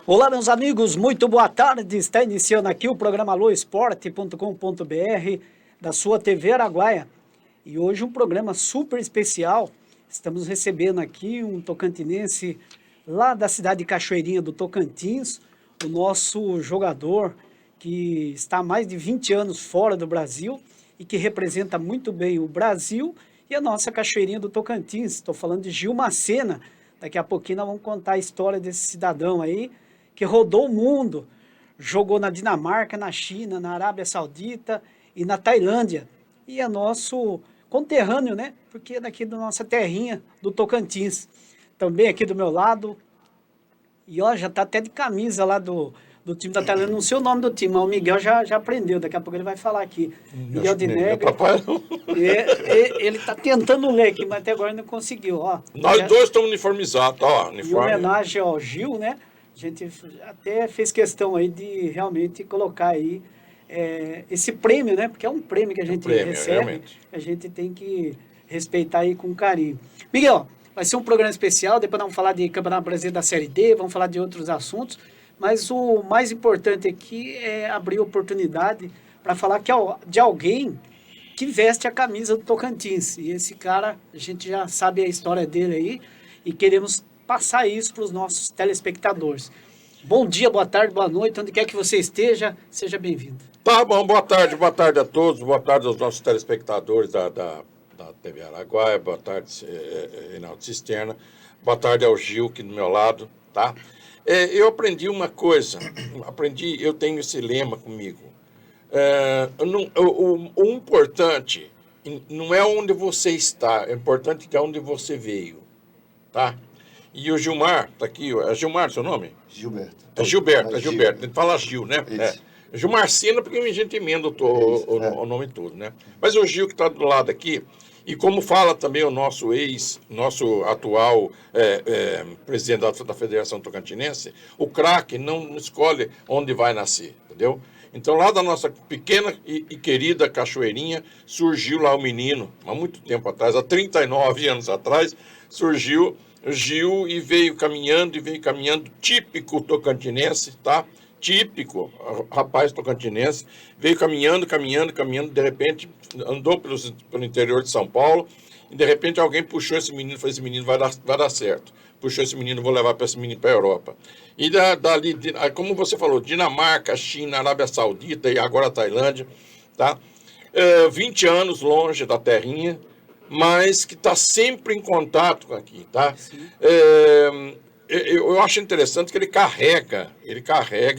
Olá, meus amigos, muito boa tarde. Está iniciando aqui o programa alôesporte.com.br da sua TV Araguaia. E hoje um programa super especial. Estamos recebendo aqui um tocantinense lá da cidade de Cachoeirinha do Tocantins, o nosso jogador que está há mais de 20 anos fora do Brasil e que representa muito bem o Brasil e a nossa Cachoeirinha do Tocantins. Estou falando de Gil Macena. Daqui a pouquinho nós vamos contar a história desse cidadão aí, que rodou o mundo, jogou na Dinamarca, na China, na Arábia Saudita e na Tailândia. E é nosso conterrâneo, né? Porque é daqui da nossa terrinha, do Tocantins. Também aqui do meu lado. E ó, já tá até de camisa lá do time da Tailândia. Não sei o nome do time, mas o Miguel já aprendeu. Daqui a pouco ele vai falar aqui. Miguel de Negra. Ele tá tentando ler aqui, mas até agora não conseguiu. Ó, Nós dois estamos uniformizados, ó. Em homenagem ao Gil, né? A gente até fez questão aí de realmente colocar aí esse prêmio, né? Porque é um prêmio que a gente recebe, realmente. A gente tem que respeitar aí com carinho. Miguel, vai ser um programa especial, depois nós vamos falar de Campeonato Brasileiro da Série D, vamos falar de outros assuntos, mas o mais importante aqui é abrir oportunidade para falar de alguém que veste a camisa do Tocantins. E esse cara, a gente já sabe a história dele aí e queremos passar isso para os nossos telespectadores. Bom dia, boa tarde, boa noite, onde quer que você esteja, seja bem-vindo. Tá bom, boa tarde a todos, boa tarde aos nossos telespectadores da TV Araguaia, boa tarde, Reinaldo Cisterna, boa tarde ao Gil, aqui do meu lado, tá? Eu aprendi uma coisa, eu tenho esse lema comigo. O importante não é onde você está, é importante que é onde você veio, tá? E o Gilmar, tá aqui, é Gilmar seu nome? Gilberto. É Gilberto. A gente fala Gil, né? Gilmar Sena, porque a gente emenda o nome todo, né? Mas o Gil que está do lado aqui, e como fala também o nosso atual presidente da Federação Tocantinense, o craque não escolhe onde vai nascer, entendeu? Então, lá da nossa pequena e querida Cachoeirinha, surgiu lá o menino, há muito tempo atrás, há 39 anos atrás, surgiu Gil e veio caminhando, típico tocantinense, tá? Típico, rapaz tocantinense, veio caminhando, de repente andou pelo interior de São Paulo, e de repente alguém puxou esse menino, falou, esse menino vai dar certo. Puxou esse menino, vou levar esse menino para a Europa. E dali, como você falou, Dinamarca, China, Arábia Saudita e agora a Tailândia, tá? 20 anos longe da terrinha, mas que está sempre em contato com aqui, tá? Eu acho interessante que ele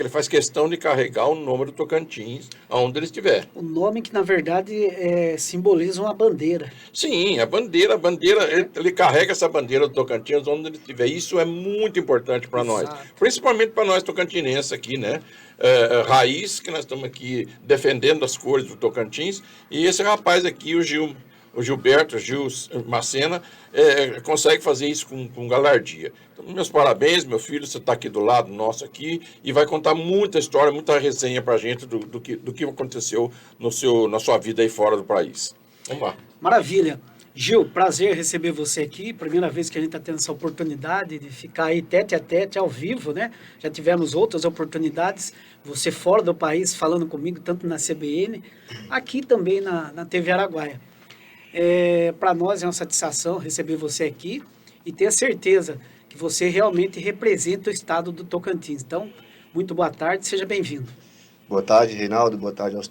faz questão de carregar o nome do Tocantins aonde ele estiver. O nome que, na verdade, simboliza uma bandeira. Sim, a bandeira, ele carrega essa bandeira do Tocantins onde ele estiver. Isso é muito importante para nós, principalmente para nós tocantinenses aqui, né? Raiz, que nós estamos aqui defendendo as cores do Tocantins, e esse rapaz aqui, o Gil Macena, consegue fazer isso com galardia. Então, meus parabéns, meu filho, você está aqui do lado nosso aqui e vai contar muita história, muita resenha para a gente do que aconteceu na sua vida aí fora do país. Vamos lá. Maravilha. Gil, prazer receber você aqui. Primeira vez que a gente está tendo essa oportunidade de ficar aí tete a tete, ao vivo, né? Já tivemos outras oportunidades, você fora do país, falando comigo, tanto na CBN, aqui também na TV Araguaia. Para nós é uma satisfação receber você aqui e ter a certeza que você realmente representa o estado do Tocantins. Então, muito boa tarde, seja bem-vindo. Boa tarde, Reinaldo, boa tarde aos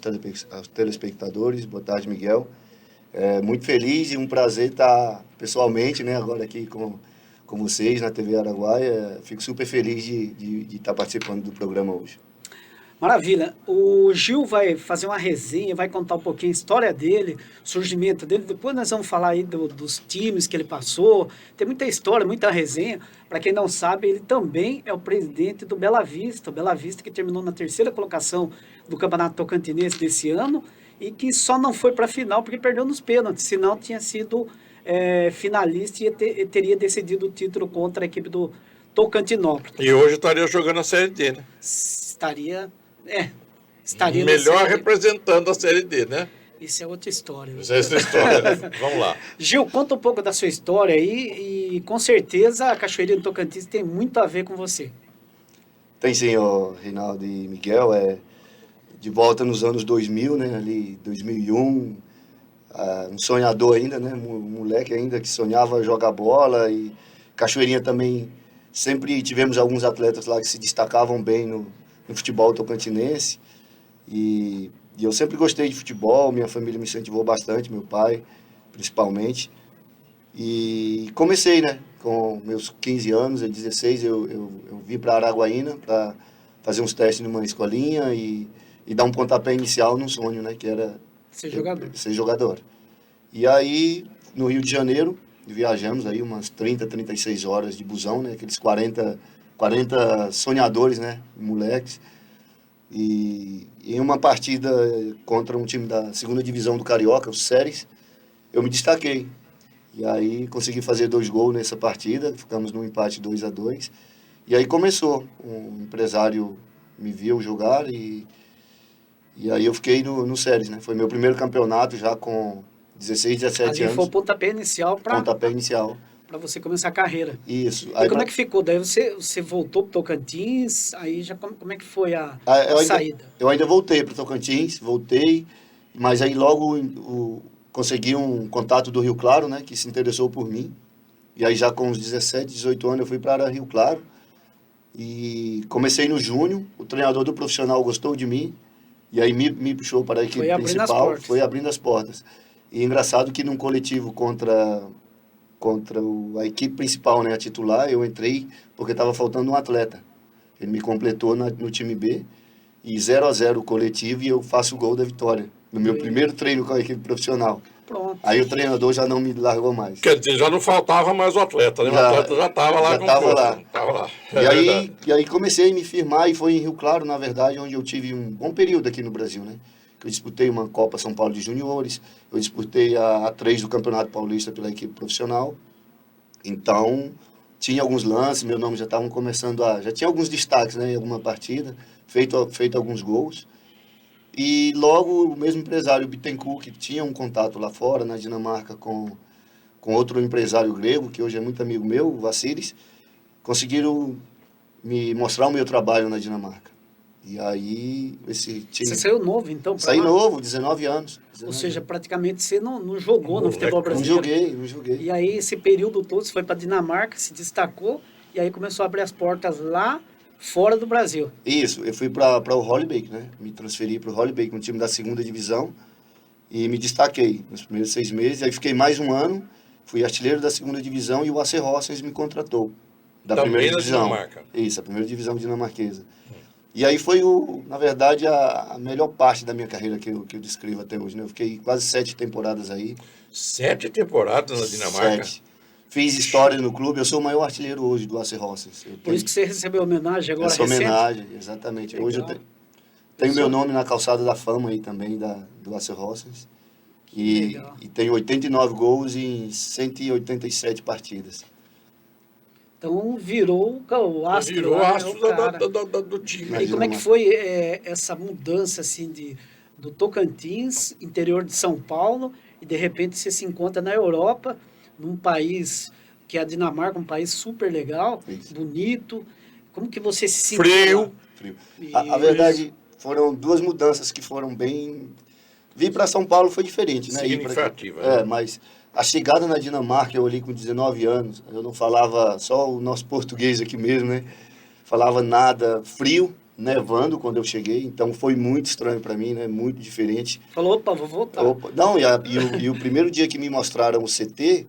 telespectadores, boa tarde, Miguel. Muito feliz e um prazer estar pessoalmente, né, agora aqui com vocês na TV Araguaia. Fico super feliz de estar participando do programa hoje. Maravilha. O Gil vai fazer uma resenha, vai contar um pouquinho a história dele, o surgimento dele. Depois nós vamos falar aí dos times que ele passou. Tem muita história, muita resenha. Para quem não sabe, ele também é o presidente do Bela Vista. O Bela Vista que terminou na 3ª colocação do Campeonato Tocantinense desse ano e que só não foi para a final porque perdeu nos pênaltis. Senão tinha sido finalista e teria decidido o título contra a equipe do Tocantinópolis. E hoje estaria jogando a Série D, né? Estaria melhor representando a Série D, né? Isso é outra história. Isso é outra história, né? Vamos lá. Gil, conta um pouco da sua história aí e com certeza a Cachoeirinha do Tocantins tem muito a ver com você. Tem sim, ó, Reinaldo e Miguel, de volta nos anos 2000, né, ali 2001, um sonhador ainda, né, um moleque ainda que sonhava jogar bola, e Cachoeirinha também, sempre tivemos alguns atletas lá que se destacavam bem no futebol tocantinense, e eu sempre gostei de futebol, minha família me incentivou bastante, meu pai, principalmente, e comecei, né, com meus 15 anos, 16, eu vim para Araguaína para fazer uns testes numa escolinha e dar um pontapé inicial num sonho, né, que era ser jogador. E aí, no Rio de Janeiro, viajamos aí umas 36 horas de busão, né, aqueles 40 sonhadores, né, moleques. E em uma partida contra um time da segunda divisão do Carioca, o Séries, eu me destaquei. E aí consegui fazer 2 gols nessa partida, ficamos num empate 2-2. E aí começou, um empresário me viu jogar e aí eu fiquei no Séries, né? Foi meu primeiro campeonato já com 16, 17 anos. Foi o pontapé inicial para você começar a carreira. Isso. E como é que ficou? Daí você voltou para o Tocantins, aí já como é que foi a saída? Eu ainda voltei para o Tocantins, mas aí logo consegui um contato do Rio Claro, né, que se interessou por mim. E aí já com uns 17, 18 anos eu fui para Rio Claro. E comecei no Júnior, o treinador do profissional gostou de mim, e aí me puxou para a equipe principal, foi abrindo as portas. E engraçado que num coletivo contra a equipe principal, né, a titular, eu entrei porque estava faltando um atleta. Ele me completou no time B, e 0-0 o coletivo, e eu faço o gol da vitória, no meu primeiro treino com a equipe profissional. Pronto. Aí o treinador já não me largou mais. Quer dizer, já não faltava mais o atleta, né? O atleta já estava lá com o corpo. Tava lá. E aí comecei a me firmar, e foi em Rio Claro, na verdade, onde eu tive um bom período aqui no Brasil, né? Eu disputei uma Copa São Paulo de Juniores, eu disputei a 3 do Campeonato Paulista pela equipe profissional. Então, tinha alguns lances, meu nome já estavam começando já tinha alguns destaques, né, em alguma partida, feito alguns gols. E logo o mesmo empresário, o Bittencourt, que tinha um contato lá fora, na Dinamarca, com outro empresário grego, que hoje é muito amigo meu, o Vassilis, conseguiram me mostrar o meu trabalho na Dinamarca. E aí, esse time... Você saiu novo, então? Saí novo, 19 anos. Ou seja, praticamente você não jogou no futebol brasileiro. Não joguei. E aí, esse período todo, você foi para a Dinamarca, se destacou, e aí começou a abrir as portas lá fora do Brasil. Isso, eu fui para o Hollybeek, né? Me transferi para o Hollybeek, um time da segunda divisão, e me destaquei nos primeiros 6 meses. Aí fiquei mais um ano, fui artilheiro da segunda divisão, e o AC Horsens me contratou. Da primeira divisão. Dinamarca. Isso, a primeira divisão dinamarquesa. E aí foi, na verdade, a melhor parte da minha carreira que eu descrevo até hoje, né? Eu fiquei quase 7 temporadas aí. 7 temporadas na Dinamarca? 7. Fiz história no clube, eu sou o maior artilheiro hoje do AC Horsens. Por isso que você recebeu homenagem agora recente? Essa homenagem, exatamente. Legal. Hoje eu tenho meu nome na calçada da fama aí também, do AC Horsens. E tenho 89 gols em 187 partidas. Então virou o astro. Virou o astro do time. E como é que foi essa mudança assim, do Tocantins, interior de São Paulo, e de repente você se encontra na Europa, num país que é a Dinamarca, um país super legal, bonito. Como que você se sentiu? Frio. A verdade, foram 2 mudanças que foram bem... Vir para São Paulo foi diferente, né? Significativa. Mas a chegada na Dinamarca, eu ali com 19 anos, eu não falava só o nosso português aqui mesmo, né? Falava nada, frio, nevando quando eu cheguei, então foi muito estranho para mim, né? Muito diferente. Falou, opa, vou voltar. Não, e o primeiro dia que me mostraram o CT,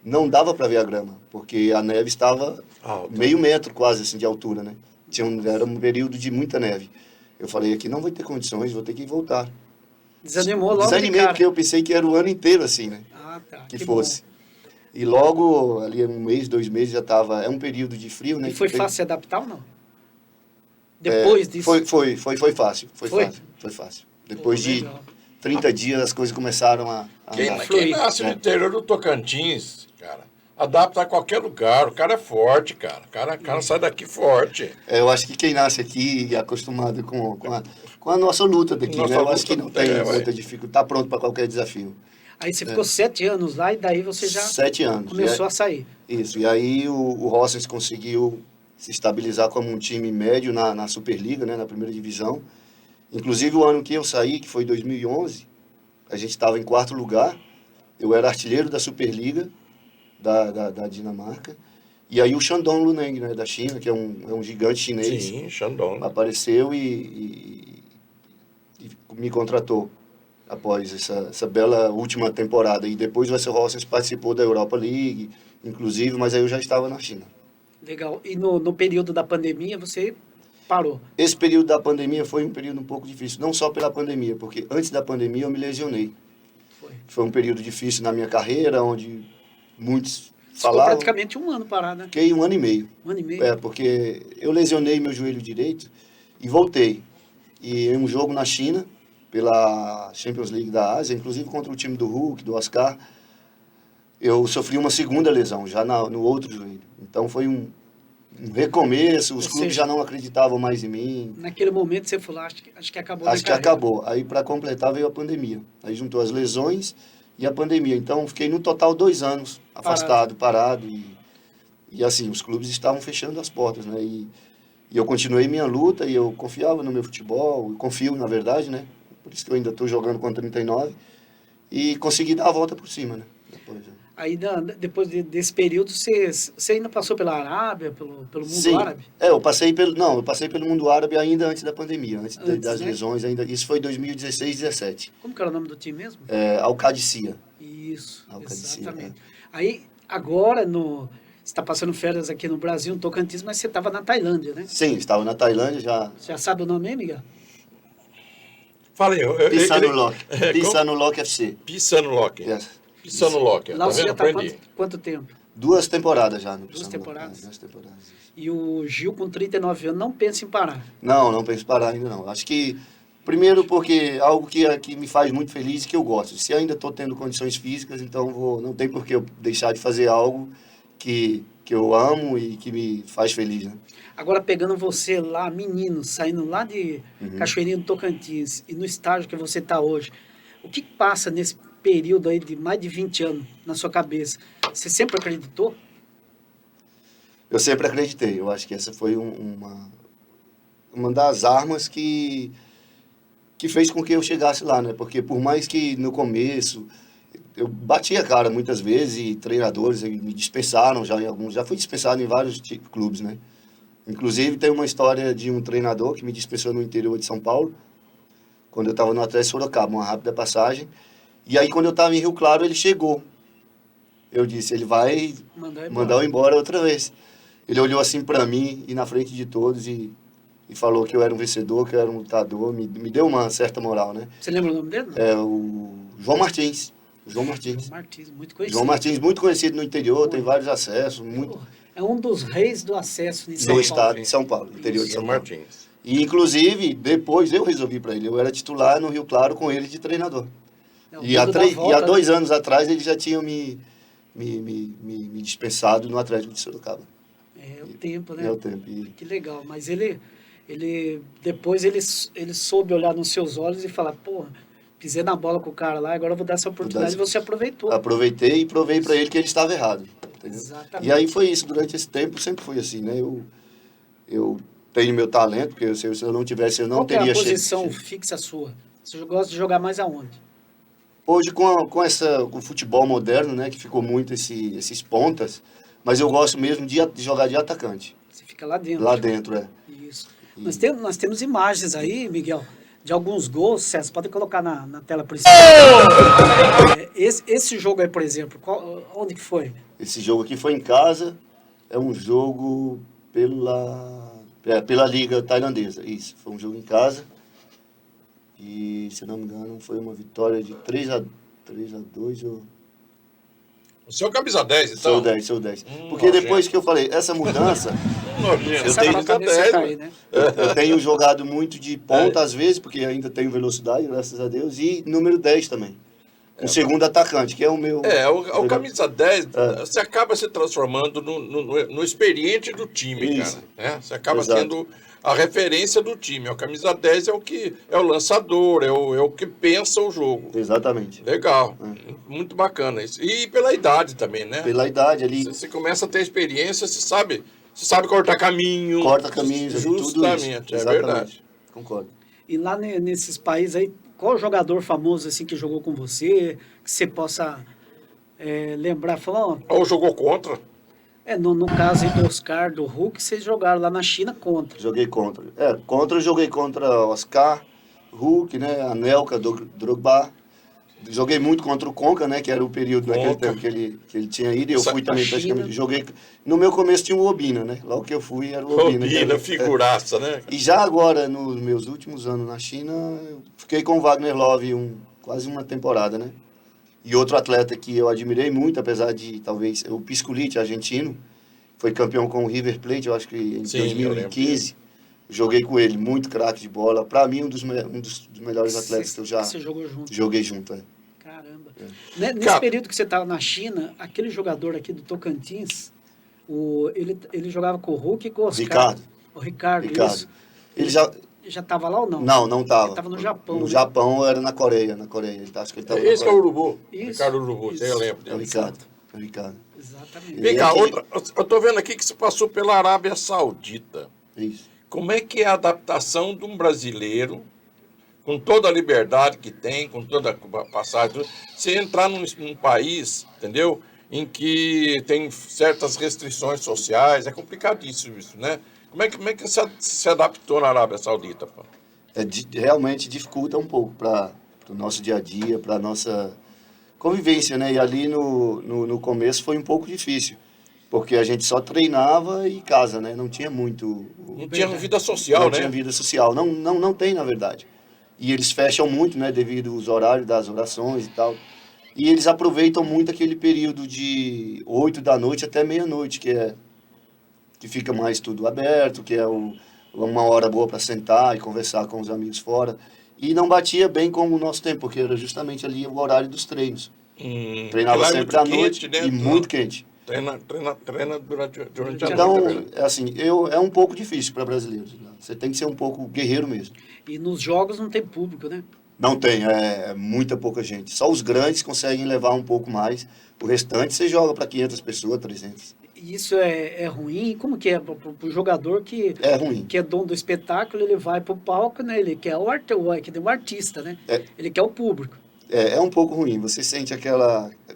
não dava para ver a grama, porque a neve estava meio metro quase assim de altura, né? Era um período de muita neve. Eu falei, aqui não vai ter condições, vou ter que voltar. Desanimou logo Desanimei, porque eu pensei que era o ano inteiro assim, né? Que fosse. Bom. E logo, ali 1 mês, 2 meses, já estava... É um período de frio, né? E foi fácil se adaptar ou não? Depois disso? Foi fácil. Foi fácil. Depois de 30 dias, as coisas começaram a Quem nasce no interior do Tocantins, cara, adapta a qualquer lugar. O cara é forte, cara. O cara sai daqui forte. Eu acho que quem nasce aqui é acostumado com a nossa luta daqui, né? Eu acho que não tem muita dificuldade. Está pronto para qualquer desafio. Aí você ficou 7 anos lá e daí você já 7 anos, começou a sair. Isso, e aí o Horsens conseguiu se estabilizar como um time médio na Superliga, né, na primeira divisão. Inclusive o ano que eu saí, que foi 2011, a gente estava em 4º lugar, eu era artilheiro da Superliga da Dinamarca, e aí o Shandong Luneng, né, da China, que é um gigante chinês, Sim, Shandong. apareceu e me contratou após essa bela última temporada. E depois o Wessel Horsens participou da Europa League, inclusive, mas aí eu já estava na China. Legal. E no período da pandemia você parou? Esse período da pandemia foi um período um pouco difícil, não só pela pandemia, porque antes da pandemia eu me lesionei. Foi um período difícil na minha carreira, onde muitos Ficou falavam... praticamente um ano parado, né? Fiquei 1 ano e meio. 1 ano e meio? É, porque eu lesionei meu joelho direito e voltei. E em um jogo na China, pela Champions League da Ásia, inclusive contra o time do Hulk, do Oscar, eu sofri uma segunda lesão, já no outro joelho. Então foi um recomeço, os clubes já não acreditavam mais em mim. Naquele momento você falou, acho que acabou. Acho que acabou. Aí para completar veio a pandemia. Aí juntou as lesões e a pandemia. Então fiquei no total 2 anos afastado, parado. E assim, os clubes estavam fechando as portas, né? E eu continuei minha luta e eu confiava no meu futebol, eu confio na verdade, né? Por isso que eu ainda estou jogando com 39 e consegui dar a volta por cima, né? Aí, depois desse período, você ainda passou pela Arábia, pelo mundo Sim. árabe? Eu passei pelo mundo árabe ainda antes da pandemia, antes das lesões, ainda. Isso foi 2016, 17. Como que era o nome do time mesmo? Al-Qadisiyah. Isso, Al-Qadisiyah, exatamente. Aí, agora, você está passando férias aqui no Brasil, no Tocantins, mas você estava na Tailândia, né? Sim, estava na Tailândia já. Você já sabe o nome aí, Miguel? Fala aí. Phitsanulok FC. Phitsanulok. Yes. Phitsanulok. Lá você já está quanto tempo? 2 temporadas já no Duas temporadas? 2 temporadas. E o Gil, com 39 anos, não pensa em parar? Não penso em parar ainda não. Acho que, primeiro porque algo que me faz muito feliz e que eu gosto. Se ainda estou tendo condições físicas, então não tem por que eu deixar de fazer algo que eu amo e que me faz feliz, né? Agora, pegando você lá, menino, saindo lá de Cachoeirinha do Tocantins e no estágio que você está hoje, o que passa nesse período aí de mais de 20 anos na sua cabeça? Você sempre acreditou? Eu sempre acreditei. Eu acho que essa foi uma das armas que fez com que eu chegasse lá, né? Porque por mais que no começo eu bati a cara muitas vezes e treinadores me dispensaram já fui dispensado em vários clubes, né? Inclusive tem uma história de um treinador que me dispensou no interior de São Paulo, quando eu estava no Atlético Sorocaba, uma rápida passagem. E aí quando eu estava em Rio Claro, ele chegou. Eu disse, ele vai mandar eu embora outra vez. Ele olhou assim para mim e na frente de todos e falou que eu era um vencedor, que eu era um lutador, me deu uma certa moral, né? Você lembra o nome dele? Não? É o João Martins. João Martins, muito conhecido. João Martins, muito conhecido no interior, tem vários acessos. É um dos reis do acesso em São Paulo. No estado de São Paulo, interior de São Paulo. Martins. E, inclusive, depois eu resolvi para ele. Eu era titular no Rio Claro com ele de treinador. E há 2 anos atrás ele já tinha me dispensado no Atlético de Sorocaba. É o tempo, né? É o tempo. Que legal. Mas depois ele soube olhar nos seus olhos e falar, porra, pisei na bola com o cara lá, agora eu vou dar essa oportunidade e você aproveitou. Aproveitei e provei para ele que ele estava errado. Entendeu? Exatamente. E aí foi isso, durante esse tempo sempre foi assim, né? Eu tenho meu talento, porque se eu não tivesse, eu não teria... Qual é a posição fixa sua? Você gosta de jogar mais aonde? Hoje, com o futebol moderno, né, que ficou muito esses pontas, mas eu gosto mesmo de jogar de atacante. Você fica lá dentro. Lá dentro, é. Isso. Nós temos imagens aí, Miguel, de alguns gols, César, pode colocar na tela principal. Esse jogo aí, por exemplo, onde que foi? Esse jogo aqui foi em casa, é um jogo pela Liga Tailandesa, isso, foi um jogo em casa. E, se não me engano, foi uma vitória de 3-2. O seu camisa 10, então? Sou 10. Porque depois que eu falei, essa mudança... eu tenho jogado muito de ponta, às vezes, porque ainda tenho velocidade, graças a Deus, e número 10 também. O segundo atacante, que é o meu... O camisa 10, você acaba se transformando no experiente do time, isso. Cara. Né? Você acaba sendo a referência do time. O camisa 10 é o lançador, é o que pensa o jogo. Exatamente. Legal. Muito bacana isso. E pela idade também, né? Pela idade ali. Você começa a ter experiência, você sabe Você sabe cortar caminho. Corta caminhos, tudo isso. Justamente, é Exatamente. verdade. Concordo. E lá nesses países aí, qual jogador famoso assim que jogou com você, que você possa lembrar, falar, ó, Ou jogou contra. no caso aí do Oscar, do Hulk, vocês jogaram lá na China contra. Joguei contra. Eu joguei contra Oscar, Hulk, né? Anelka, Drogba. Joguei muito contra o Conca, né? Que era o período naquele Conca. tempo que ele tinha ido. E eu fui também China. praticamente. Joguei. No meu começo tinha o Obina, né? Logo que eu fui era o Obina. Obina, figuraça, né? E já agora, nos meus últimos anos na China, eu fiquei com o Wagner Love quase uma temporada, né? E outro atleta que eu admirei muito, apesar de talvez o Piscolite, argentino, foi campeão com o River Plate, eu acho que em Sim, eu 2015. Joguei com ele, muito craque de bola. Para mim, um dos melhores atletas que eu já Você jogou junto. joguei junto. Caramba. Nesse Cara, período que você estava na China, aquele jogador aqui do Tocantins, ele jogava com o Hulk e com o Oscar. Ricardo. O Ricardo, Ricardo. isso. Ele já estava lá ou não? não estava. Ele estava no Japão. No né? Japão era na Coreia. Acho que ele estava Esse que é o Urubu. Isso, Ricardo Urubu, isso. você lembra É o dele. Ricardo. É o Ricardo. Exatamente. Vem cá, aqui- outra. Eu tô vendo aqui que você passou pela Arábia Saudita. Isso. Como é que é a adaptação de um brasileiro, com toda a liberdade que tem, com toda a passagem, tudo, você entrar num país, entendeu? Em que tem certas restrições sociais, é complicadíssimo isso, né? Como é que você se adaptou na Arábia Saudita, pô? Realmente dificulta um pouco para o nosso dia a dia, para a nossa convivência, né? E ali no começo foi um pouco difícil, porque a gente só treinava e casa, né? Não tinha muito... Não tinha vida social, não né? tinha vida social. Não tem, na verdade. E eles fecham muito, né? Devido aos horários das orações e tal. E eles aproveitam muito aquele período de 8 da noite até meia-noite, que fica mais tudo aberto, que é uma hora boa para sentar e conversar com os amigos fora. E não batia bem com o nosso tempo, porque era justamente ali o horário dos treinos. Treinava Lá é sempre muito à noite quente, né? e muito quente. Treina durante a noite. Então, né? é assim, é um pouco difícil para brasileiros. Né? Você tem que ser um pouco guerreiro mesmo. E nos jogos não tem público, né? Não tem, é muita pouca gente. Só os grandes conseguem levar um pouco mais. O restante você joga para 500 pessoas, 300. E isso é ruim? Como que é para o jogador que É ruim. que é dono do espetáculo, ele vai pro palco, né? Ele quer o artista, né? É. Ele quer o público. É um pouco ruim. Você sente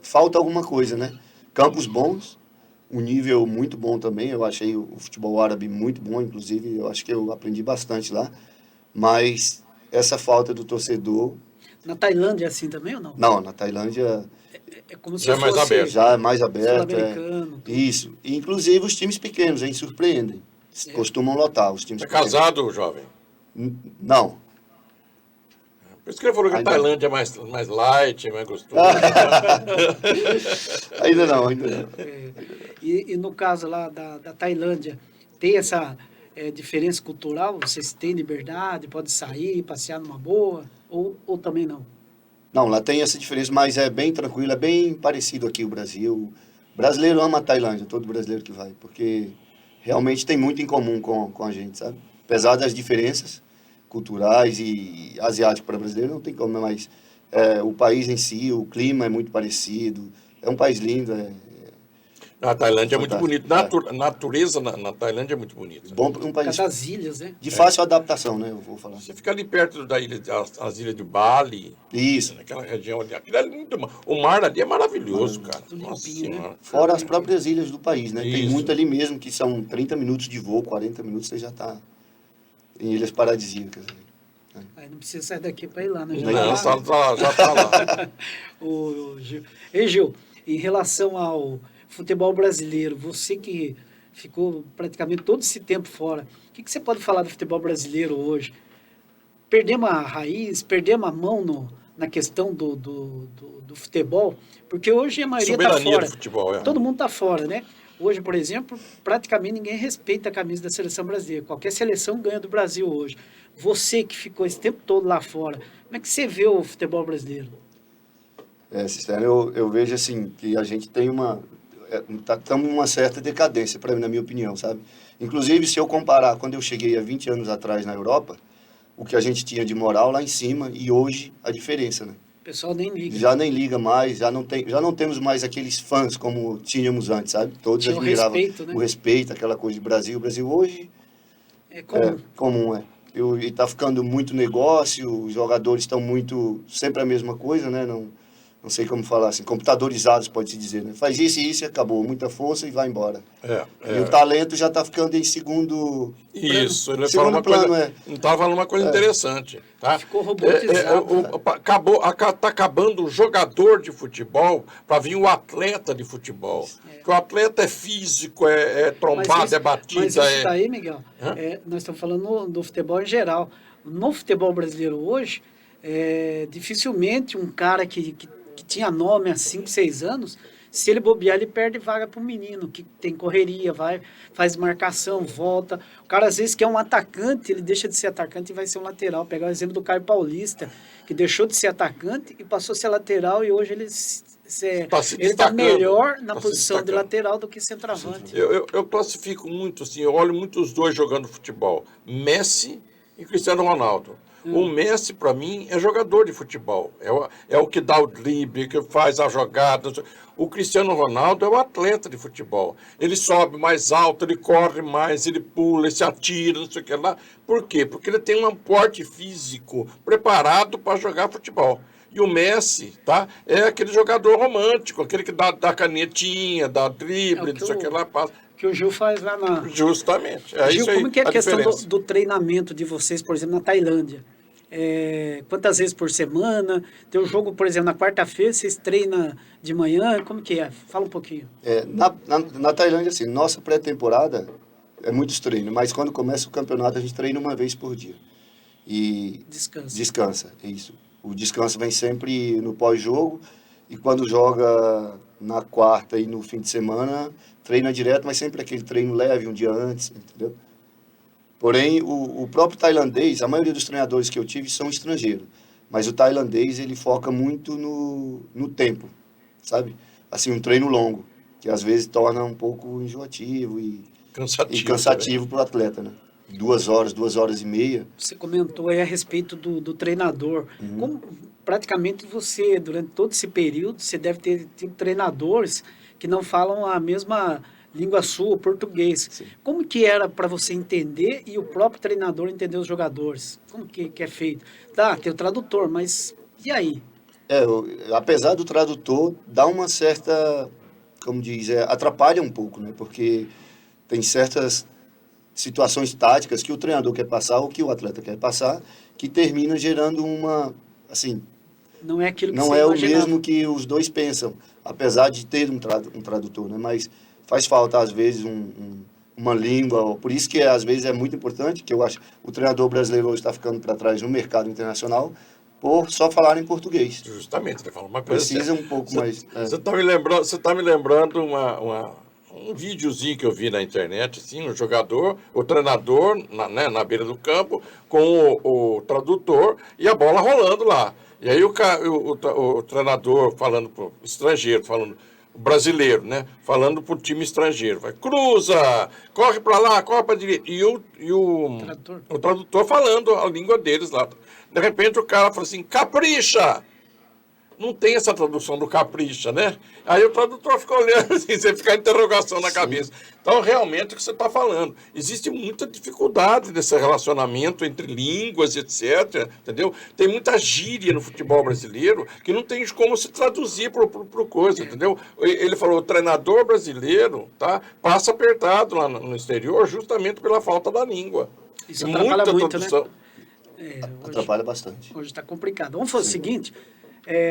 falta alguma coisa, né? Campos bons, um nível muito bom também. Eu achei o futebol árabe muito bom, inclusive. Eu acho que eu aprendi bastante lá. Mas essa falta do torcedor... Na Tailândia é assim também ou não? Não, na Tailândia É como se Já é mais fosse aberto. já é mais aberto. sul-americano. tudo. Isso. E, inclusive os times pequenos, hein? Surpreendem. Costumam lotar os times Você é pequenos. casado, jovem? Não. Por isso que ele falou que a Ainda- Tailândia é mais light, mais gostoso. Ainda não, ainda não. E no caso lá da Tailândia, tem essa diferença cultural? Vocês têm liberdade, pode sair, passear numa boa? Ou também não? Não, lá tem essa diferença, mas é bem tranquilo, é bem parecido aqui o Brasil. O brasileiro ama a Tailândia, todo brasileiro que vai, porque realmente tem muito em comum com a gente, sabe? Apesar das diferenças culturais e asiático para brasileiro, não tem como, mas o país em si, o clima é muito parecido, é um país lindo, A Tailândia é muito Fantástico. bonita. A natureza na Tailândia é muito bonita. bom, um Por país causa das ilhas, né? de fácil adaptação, né? Eu vou falar. Você fica ali perto da ilha, as ilhas de Bali, Isso. naquela região ali. Aquilo é lindo, mano. O mar ali é maravilhoso, cara. Tudo Nossa limpinho, né? Senhora. Fora as próprias ilhas do país, né? Tem Isso. muito ali mesmo, que são 30 minutos de voo, 40 minutos, você já está em ilhas paradisíacas. Aí não precisa sair daqui para ir lá, né? Não, tá lá. já tá lá. Ô, Gil. Ei, Gil, em relação ao futebol brasileiro, você que ficou praticamente todo esse tempo fora, o que você pode falar do futebol brasileiro hoje? Perdemos a raiz, perdemos a mão na questão do futebol, porque hoje a maioria está Soberania fora. do futebol, é. Todo mundo está fora, né? Hoje, por exemplo, praticamente ninguém respeita a camisa da seleção brasileira. Qualquer seleção ganha do Brasil hoje. Você que ficou esse tempo todo lá fora, como é que você vê o futebol brasileiro? Cisterno, eu vejo assim, que a gente tem estamos numa certa decadência, para mim, na minha opinião, sabe? Inclusive, se eu comparar quando eu cheguei há 20 anos atrás na Europa, o que a gente tinha de moral lá em cima e hoje a diferença, né? O pessoal nem liga. Já nem liga mais, já não temos mais aqueles fãs como tínhamos antes, sabe? Todos Tinha admiravam respeito, né? o respeito, aquela coisa de Brasil. O Brasil hoje É comum. comum, é. E está ficando muito negócio, os jogadores estão muito, sempre a mesma coisa, né? Não sei como falar assim, computadorizados, pode-se dizer, né? Faz isso e isso e acabou, muita força e vai embora. E o talento já está ficando em segundo Isso, ele segundo falou uma plano, coisa, estava falando uma coisa interessante. Tá? Ficou robotizado. Tá acabando o jogador de futebol para vir o atleta de futebol. Porque o atleta é físico, é trombada, é batida. Mas isso daí, Miguel, nós estamos falando do futebol em geral. No futebol brasileiro hoje, dificilmente um cara que tinha nome há 5, 6 anos, se ele bobear, ele perde vaga para um menino que tem correria, faz marcação, volta. O cara, às vezes, que é um atacante, ele deixa de ser atacante e vai ser um lateral. Pegar o exemplo do Caio Paulista, que deixou de ser atacante e passou a ser lateral, e hoje ele está melhor na posição de lateral do que centroavante. Eu classifico muito, assim, eu olho muito os dois jogando futebol. Messi e Cristiano Ronaldo. O Messi, para mim, é jogador de futebol. É o que dá o drible, que faz a jogada. O Cristiano Ronaldo é o atleta de futebol. Ele sobe mais alto, ele corre mais, ele pula, ele se atira, não sei o que lá. Por quê? Porque ele tem um porte físico preparado para jogar futebol. E o Messi, tá? É aquele jogador romântico, aquele que dá canetinha, dá drible, não sei o que lá, passa. Que o Gil faz lá na... Justamente. Gil, isso aí, como que é a questão diferença. do treinamento de vocês, por exemplo, na Tailândia? Quantas vezes por semana? Tem um jogo, por exemplo, na quarta-feira, vocês treinam de manhã? Como que é? Fala um pouquinho. Na Tailândia, assim, nossa pré-temporada é muitos treinos, mas quando começa o campeonato a gente treina uma vez por dia. E descansa, é isso. O descanso vem sempre no pós-jogo, e quando joga na quarta e no fim de semana, treina direto, mas sempre aquele treino leve um dia antes, entendeu? Porém, o próprio tailandês, a maioria dos treinadores que eu tive são estrangeiros, mas o tailandês, ele foca muito no tempo, sabe? Assim, um treino longo, que às vezes torna um pouco enjoativo e cansativo para o atleta, né? 2 horas, 2 horas e meia. Você comentou aí a respeito do treinador. Como praticamente você, durante todo esse período, você deve ter tido treinadores que não falam a mesma língua sua, português. Sim. Como que era para você entender e o próprio treinador entender os jogadores? Como que é feito? Tá, tem o tradutor, mas e aí? Apesar do tradutor, dá uma certa, como diz, atrapalha um pouco, né? Porque tem certas situações táticas que o treinador quer passar ou que o atleta quer passar, que termina gerando uma, assim... Não é aquilo que não você é imaginava. o mesmo que os dois pensam, apesar de ter um tradutor, né? Mas faz falta, às vezes, uma língua. Por isso que, às vezes, é muito importante, que eu acho o treinador brasileiro hoje está ficando para trás no mercado internacional, por só falar em português. Justamente, você fala uma coisa. Precisa um pouco mais... Você está me lembrando um videozinho que eu vi na internet, assim, o treinador na beira do campo, com o tradutor e a bola rolando lá. E aí o treinador falando para o estrangeiro, o brasileiro, né? Falando para o time estrangeiro. Vai, cruza, corre para lá, corre para a direita. E o tradutor falando a língua deles lá. De repente o cara fala assim, capricha! Não tem essa tradução do capricha, né? Aí o tradutor fica olhando assim, você fica a interrogação na cabeça. Então, realmente, o que você está falando. Existe muita dificuldade nesse relacionamento entre línguas, etc. Entendeu? Tem muita gíria no futebol brasileiro que não tem como se traduzir para coisa, entendeu? Ele falou, o treinador brasileiro, tá, passa apertado lá no exterior justamente pela falta da língua. Isso atrapalha muito, tradução. Né? Atrapalha bastante. Hoje está complicado. Vamos fazer o seguinte...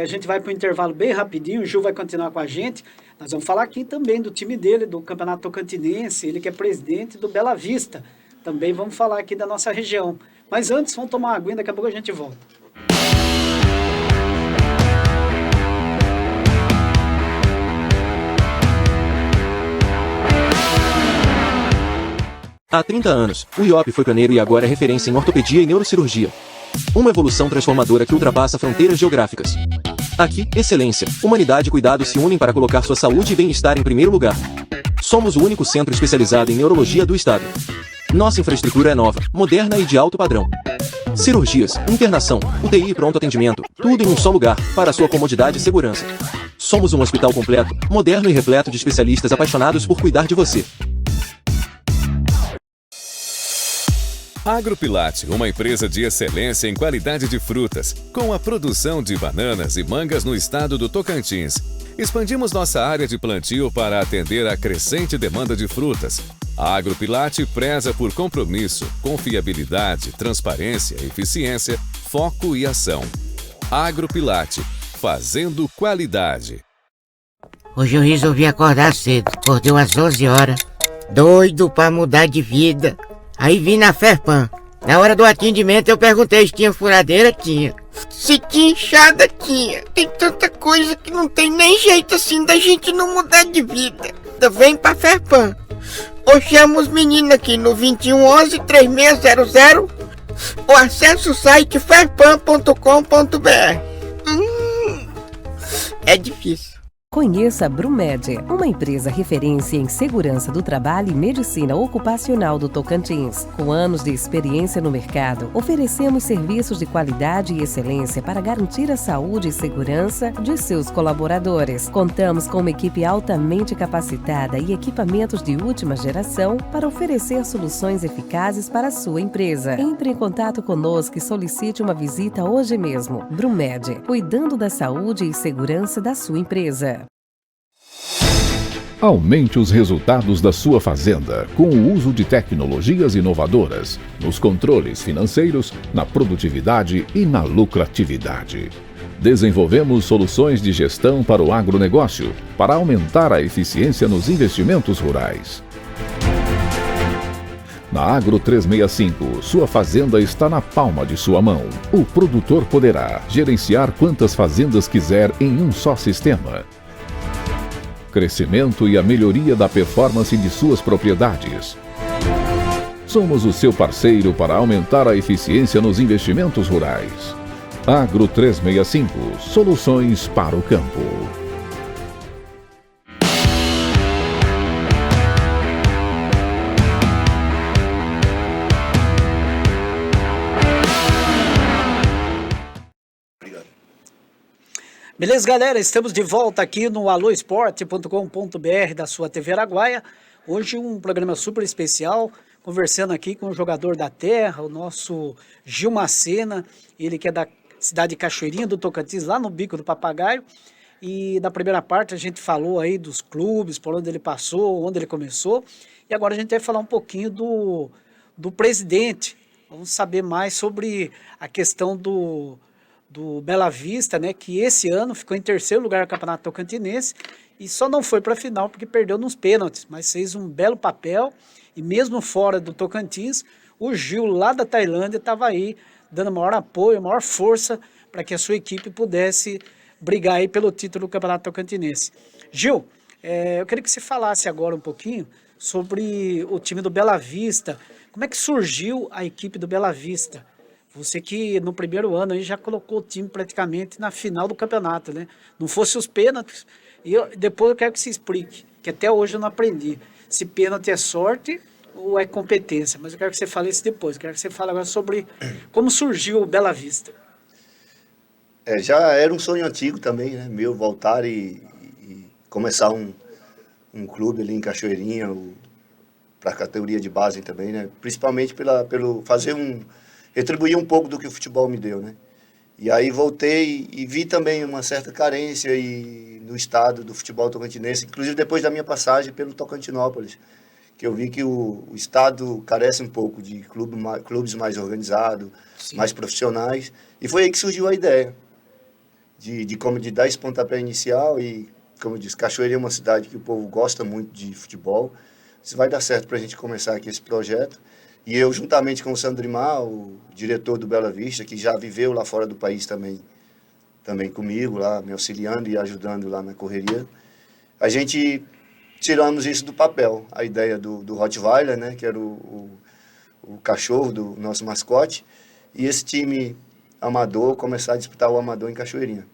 a gente vai para o intervalo bem rapidinho, o Gil vai continuar com a gente. Nós vamos falar aqui também do time dele, do Campeonato Tocantinense, ele que é presidente do Bela Vista. Também vamos falar aqui da nossa região. Mas antes, vamos tomar uma aguinha, daqui a pouco a gente volta. Há 30 anos, o IOP foi pioneiro e agora é referência em ortopedia e neurocirurgia. Uma evolução transformadora que ultrapassa fronteiras geográficas. Aqui, excelência, humanidade e cuidado se unem para colocar sua saúde e bem-estar em primeiro lugar. Somos o único centro especializado em neurologia do estado. Nossa infraestrutura é nova, moderna e de alto padrão. cirurgias, internação, UTI e pronto atendimento. Tudo em um só lugar, para sua comodidade e segurança. Somos um hospital completo, moderno e repleto de especialistas apaixonados por cuidar de você. Agropilate, uma empresa de excelência em qualidade de frutas, com a produção de bananas e mangas no estado do Tocantins. Expandimos nossa área de plantio para atender a crescente demanda de frutas. A Agropilate preza por compromisso, confiabilidade, transparência, eficiência, foco e ação. Agropilate, fazendo qualidade. Hoje eu resolvi acordar cedo, acordei às 11 horas, doido pra mudar de vida. Aí vim na Ferpan. Na hora do atendimento eu perguntei se tinha furadeira, tinha. Se tinha enxada, tinha. Tem tanta coisa que não tem nem jeito assim da gente não mudar de vida. Então vem pra Ferpan. Ou chama os meninos aqui no 2111-3600 ou acessa o site ferpan.com.br. É difícil. Conheça a Brumed, uma empresa referência em segurança do trabalho e medicina ocupacional do Tocantins. Com anos de experiência no mercado, oferecemos serviços de qualidade e excelência para garantir a saúde e segurança de seus colaboradores. Contamos com uma equipe altamente capacitada e equipamentos de última geração para oferecer soluções eficazes para a sua empresa. Entre em contato conosco e solicite uma visita hoje mesmo. Brumed, cuidando da saúde e segurança da sua empresa. Aumente os resultados da sua fazenda com o uso de tecnologias inovadoras nos controles financeiros, na produtividade e na lucratividade. Desenvolvemos soluções de gestão para o agronegócio para aumentar a eficiência nos investimentos rurais. Na Agro 365, sua fazenda está na palma de sua mão. O produtor poderá gerenciar quantas fazendas quiser em um só sistema. Crescimento e a melhoria da performance de suas propriedades. Somos o seu parceiro para aumentar a eficiência nos investimentos rurais. Agro 365, soluções para o campo. Beleza, galera? Estamos de volta aqui no aloesporte.com.br da sua TV Araguaia. Hoje um programa super especial, conversando aqui com o jogador da terra, o nosso Gilmacena, ele que é da cidade de Cachoeirinha do Tocantins, lá no Bico do Papagaio. E na primeira parte a gente falou aí dos clubes, por onde ele passou, onde ele começou. E agora a gente vai falar um pouquinho do presidente. Vamos saber mais sobre a questão do Bela Vista, né, que esse ano ficou em terceiro lugar no Campeonato Tocantinense e só não foi para a final porque perdeu nos pênaltis, mas fez um belo papel e mesmo fora do Tocantins, o Gil lá da Tailândia estava aí dando maior apoio, maior força para que a sua equipe pudesse brigar aí pelo título do Campeonato Tocantinense. Gil, eu queria que você falasse agora um pouquinho sobre o time do Bela Vista, como é que surgiu a equipe do Bela Vista? Você que no primeiro ano aí já colocou o time praticamente na final do campeonato, né? Não fosse os pênaltis. E depois eu quero que você explique, que até hoje eu não aprendi, se pênalti é sorte ou é competência. Mas eu quero que você fale isso depois. Eu quero que você fale agora sobre como surgiu o Bela Vista. Já era um sonho antigo também, né? Meu, voltar e começar um clube ali em Cachoeirinha, para a categoria de base também, né? Principalmente pelo fazer retribuir um pouco do que o futebol me deu, né? E aí voltei e vi também uma certa carência no estado do futebol tocantinense, inclusive depois da minha passagem pelo Tocantinópolis, que eu vi que o estado carece um pouco de clubes mais organizados, sim, mais profissionais, e foi aí que surgiu a ideia de dar esse pontapé inicial e, como eu disse, Cachoeira é uma cidade que o povo gosta muito de futebol, isso vai dar certo para a gente começar aqui esse projeto. E eu, juntamente com o Sandrimar, o diretor do Bela Vista, que já viveu lá fora do país também comigo, lá me auxiliando e ajudando lá na correria, a gente tiramos isso do papel, a ideia do Rottweiler, né, que era o cachorro do nosso mascote, e esse time amador começar a disputar o amador em Cachoeirinha.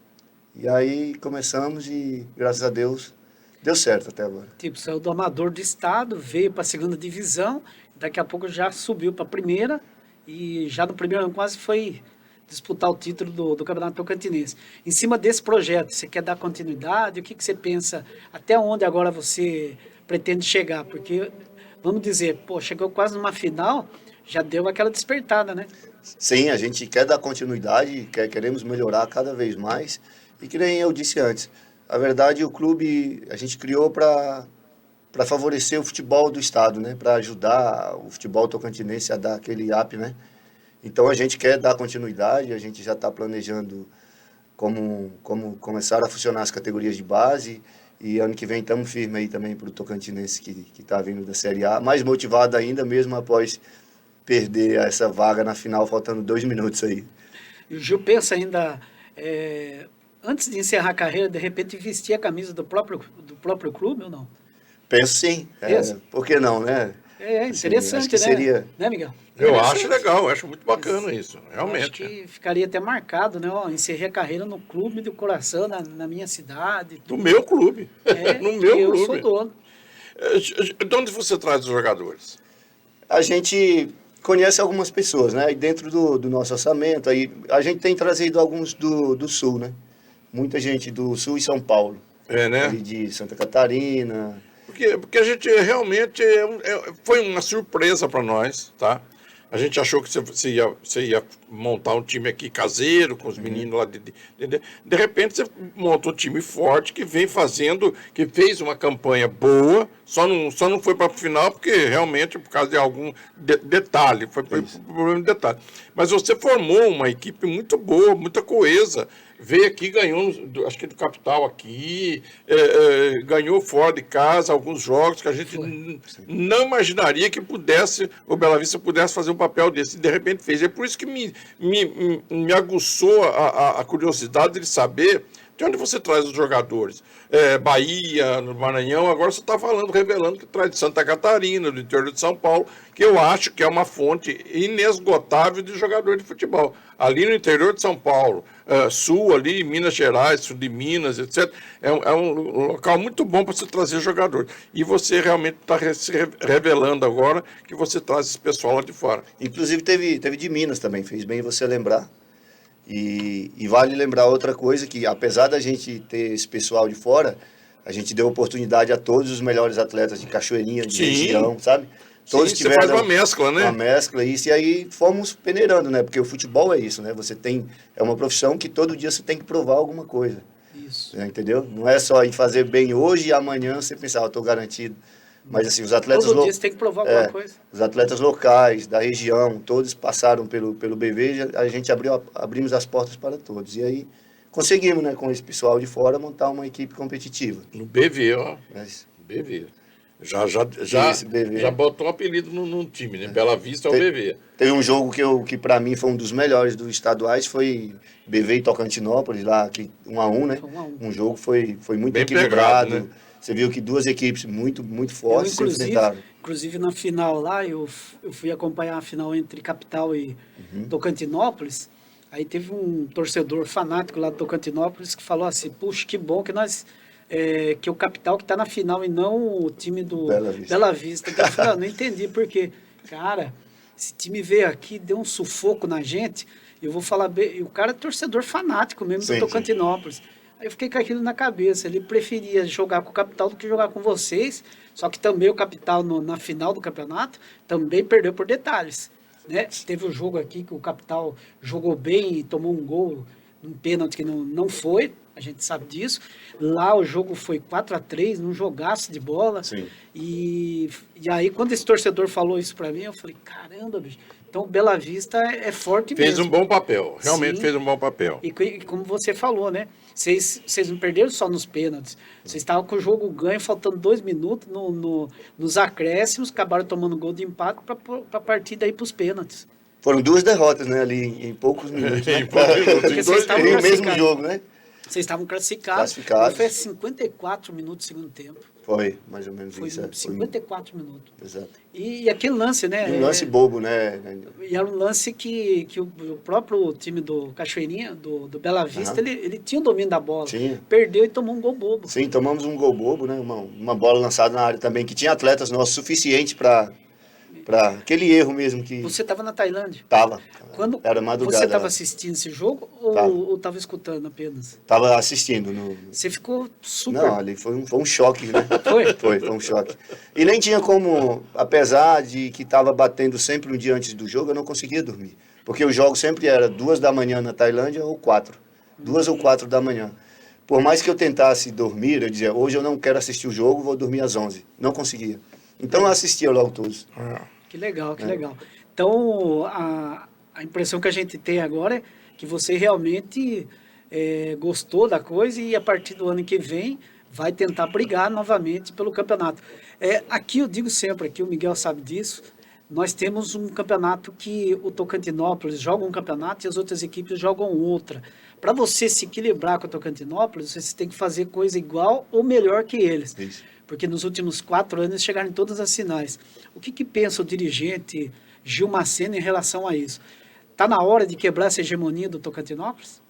E aí começamos e, graças a Deus, deu certo até agora. Tipo, saiu do amador do estado, veio para a segunda divisão, daqui a pouco já subiu para a primeira e já no primeiro ano quase foi disputar o título do Campeonato Tocantinense. Em cima desse projeto, você quer dar continuidade? O que você pensa? Até onde agora você pretende chegar? Porque, vamos dizer, chegou quase numa final, já deu aquela despertada, né? Sim, a gente quer dar continuidade, queremos melhorar cada vez mais. E que nem eu disse antes, a verdade, o clube a gente criou para favorecer o futebol do estado, né? Para ajudar o futebol tocantinense a dar aquele up, né? Então a gente quer dar continuidade, a gente já está planejando como começar a funcionar as categorias de base, e ano que vem estamos firmes aí também para o tocantinense que está vindo da Série A, mais motivado ainda mesmo após perder essa vaga na final, faltando 2 minutos aí. E o Gil pensa ainda, antes de encerrar a carreira, de repente vestir a camisa do próprio clube ou não? Penso sim, por que não, né? É interessante, assim, né? Seria... Né, Miguel? Eu acho legal, eu acho muito bacana isso, realmente. Acho que ficaria até marcado, né? Encerrei a carreira no clube do coração, na minha cidade. No meu clube. No meu clube. Eu sou dono. De onde você traz os jogadores? A gente conhece algumas pessoas, né? E dentro do nosso orçamento, aí a gente tem trazido alguns do Sul, né? Muita gente do Sul e São Paulo. Né? De Santa Catarina. Porque a gente realmente foi uma surpresa para nós, tá? A gente achou que você ia montar um time aqui caseiro, com os meninos lá. De repente, você monta um time forte que vem que fez uma campanha boa, só não foi para a final, porque realmente, por causa de algum detalhe, foi problema de detalhe. Mas você formou uma equipe muito boa, muita coesa. Veio aqui, ganhou, acho que do Capital aqui, ganhou fora de casa alguns jogos que a gente não imaginaria que o Bela Vista pudesse fazer um papel desse, e de repente fez. É por isso que me aguçou a curiosidade de saber de onde você traz os jogadores. Bahia, no Maranhão, agora você está revelando que traz de Santa Catarina, do interior de São Paulo, que eu acho que é uma fonte inesgotável de jogador de futebol. Ali no interior de São Paulo, sul ali, Minas Gerais, sul de Minas, etc. É um local muito bom para você trazer jogadores. E você realmente está se revelando agora que você traz esse pessoal lá de fora. Inclusive teve de Minas também, fez bem você lembrar. E vale lembrar outra coisa, que apesar da gente ter esse pessoal de fora, a gente deu oportunidade a todos os melhores atletas de Cachoeirinha, de região, sabe? Todos tiveram você faz uma mescla, né? Uma mescla, isso, e aí fomos peneirando, né? Porque o futebol é isso, né? É uma profissão que todo dia você tem que provar alguma coisa. Isso. Entendeu? Não é só ir fazer bem hoje e amanhã você pensar, eu estou garantido. Mas assim, os atletas... Todo dia você tem que provar alguma coisa. Os atletas locais, da região, todos passaram pelo BV, a gente abrimos as portas para todos. E aí conseguimos, né, com esse pessoal de fora, montar uma equipe competitiva. No BV, ó. BV. Já botou um apelido no time, né? Bela Vista é o BV. Teve um jogo que para mim foi um dos melhores dos estaduais, foi BV e Tocantinópolis, lá 1-1, né? Um jogo foi muito bem equilibrado. Pegado, né? Você viu que duas equipes muito fortes se enfrentaram. Inclusive na final lá, eu fui acompanhar a final entre Capital e Tocantinópolis. Aí teve um torcedor fanático lá do Tocantinópolis que falou assim, puxa, que bom que que o Capital que está na final e não o time do Bela Vista. Eu falei, não entendi por quê. Cara, esse time veio aqui, deu um sufoco na gente, eu vou falar bem, e o cara é torcedor fanático mesmo do Tocantinópolis. Aí eu fiquei com aquilo na cabeça, ele preferia jogar com o Capital do que jogar com vocês, só que também o Capital na final do campeonato também perdeu por detalhes. Né? Teve um jogo aqui que o Capital jogou bem e tomou um gol, um pênalti que não foi, a gente sabe disso. Lá o jogo foi 4-3, num jogaço de bola. Sim. E aí quando esse torcedor falou isso para mim, eu falei, caramba, bicho. Então o Bela Vista é forte mesmo. Fez um bom papel, realmente fez um bom papel. E como você falou, né? Vocês não perderam só nos pênaltis. Vocês estavam com o jogo ganho, faltando 2 minutos nos acréscimos, acabaram tomando gol de empate para a partida ir para os pênaltis. Foram 2 derrotas, né? Ali em poucos minutos. Né? Em poucos minutos. Em mesmo jogo, né? Vocês estavam classificados. Foi 54 minutos do segundo tempo. Foi, mais ou menos foi isso. 54 minutos. Exato. E aquele lance, né? Um lance bobo, né? E era um lance que o próprio time do Cachoeirinha, do Bela Vista, ele tinha o domínio da bola. Tinha. Perdeu e tomou um gol bobo. Sim, tomamos um gol bobo, né? Uma bola lançada na área também, que tinha atletas nossos suficientes para para aquele erro mesmo que... Você estava na Tailândia? Tava. Quando Era madrugada. você estava né? assistindo esse jogo Tava. ou estava escutando apenas? Tava assistindo. Você ficou super... Não, ali foi um choque, né? Foi? Foi um choque. E nem tinha como, apesar de que estava batendo sempre um dia antes do jogo, eu não conseguia dormir. Porque o jogo sempre era 2 da manhã na Tailândia ou 4. 2 ou 4 da manhã. Por mais que eu tentasse dormir, eu dizia, hoje eu não quero assistir o jogo, vou dormir às 11. Não conseguia. Então eu assistia logo todos. Que legal, que legal. Então, a impressão que a gente tem agora é que você realmente gostou da coisa e a partir do ano que vem vai tentar brigar novamente pelo campeonato. Aqui eu digo sempre, aqui o Miguel sabe disso, nós temos um campeonato que o Tocantinópolis joga um campeonato e as outras equipes jogam outra. Para você se equilibrar com o Tocantinópolis, você tem que fazer coisa igual ou melhor que eles. Isso. Porque nos últimos 4 anos chegaram em todas as finais. O que pensa o dirigente Gilmar Sena em relação a isso? Está na hora de quebrar essa hegemonia do Tocantinópolis?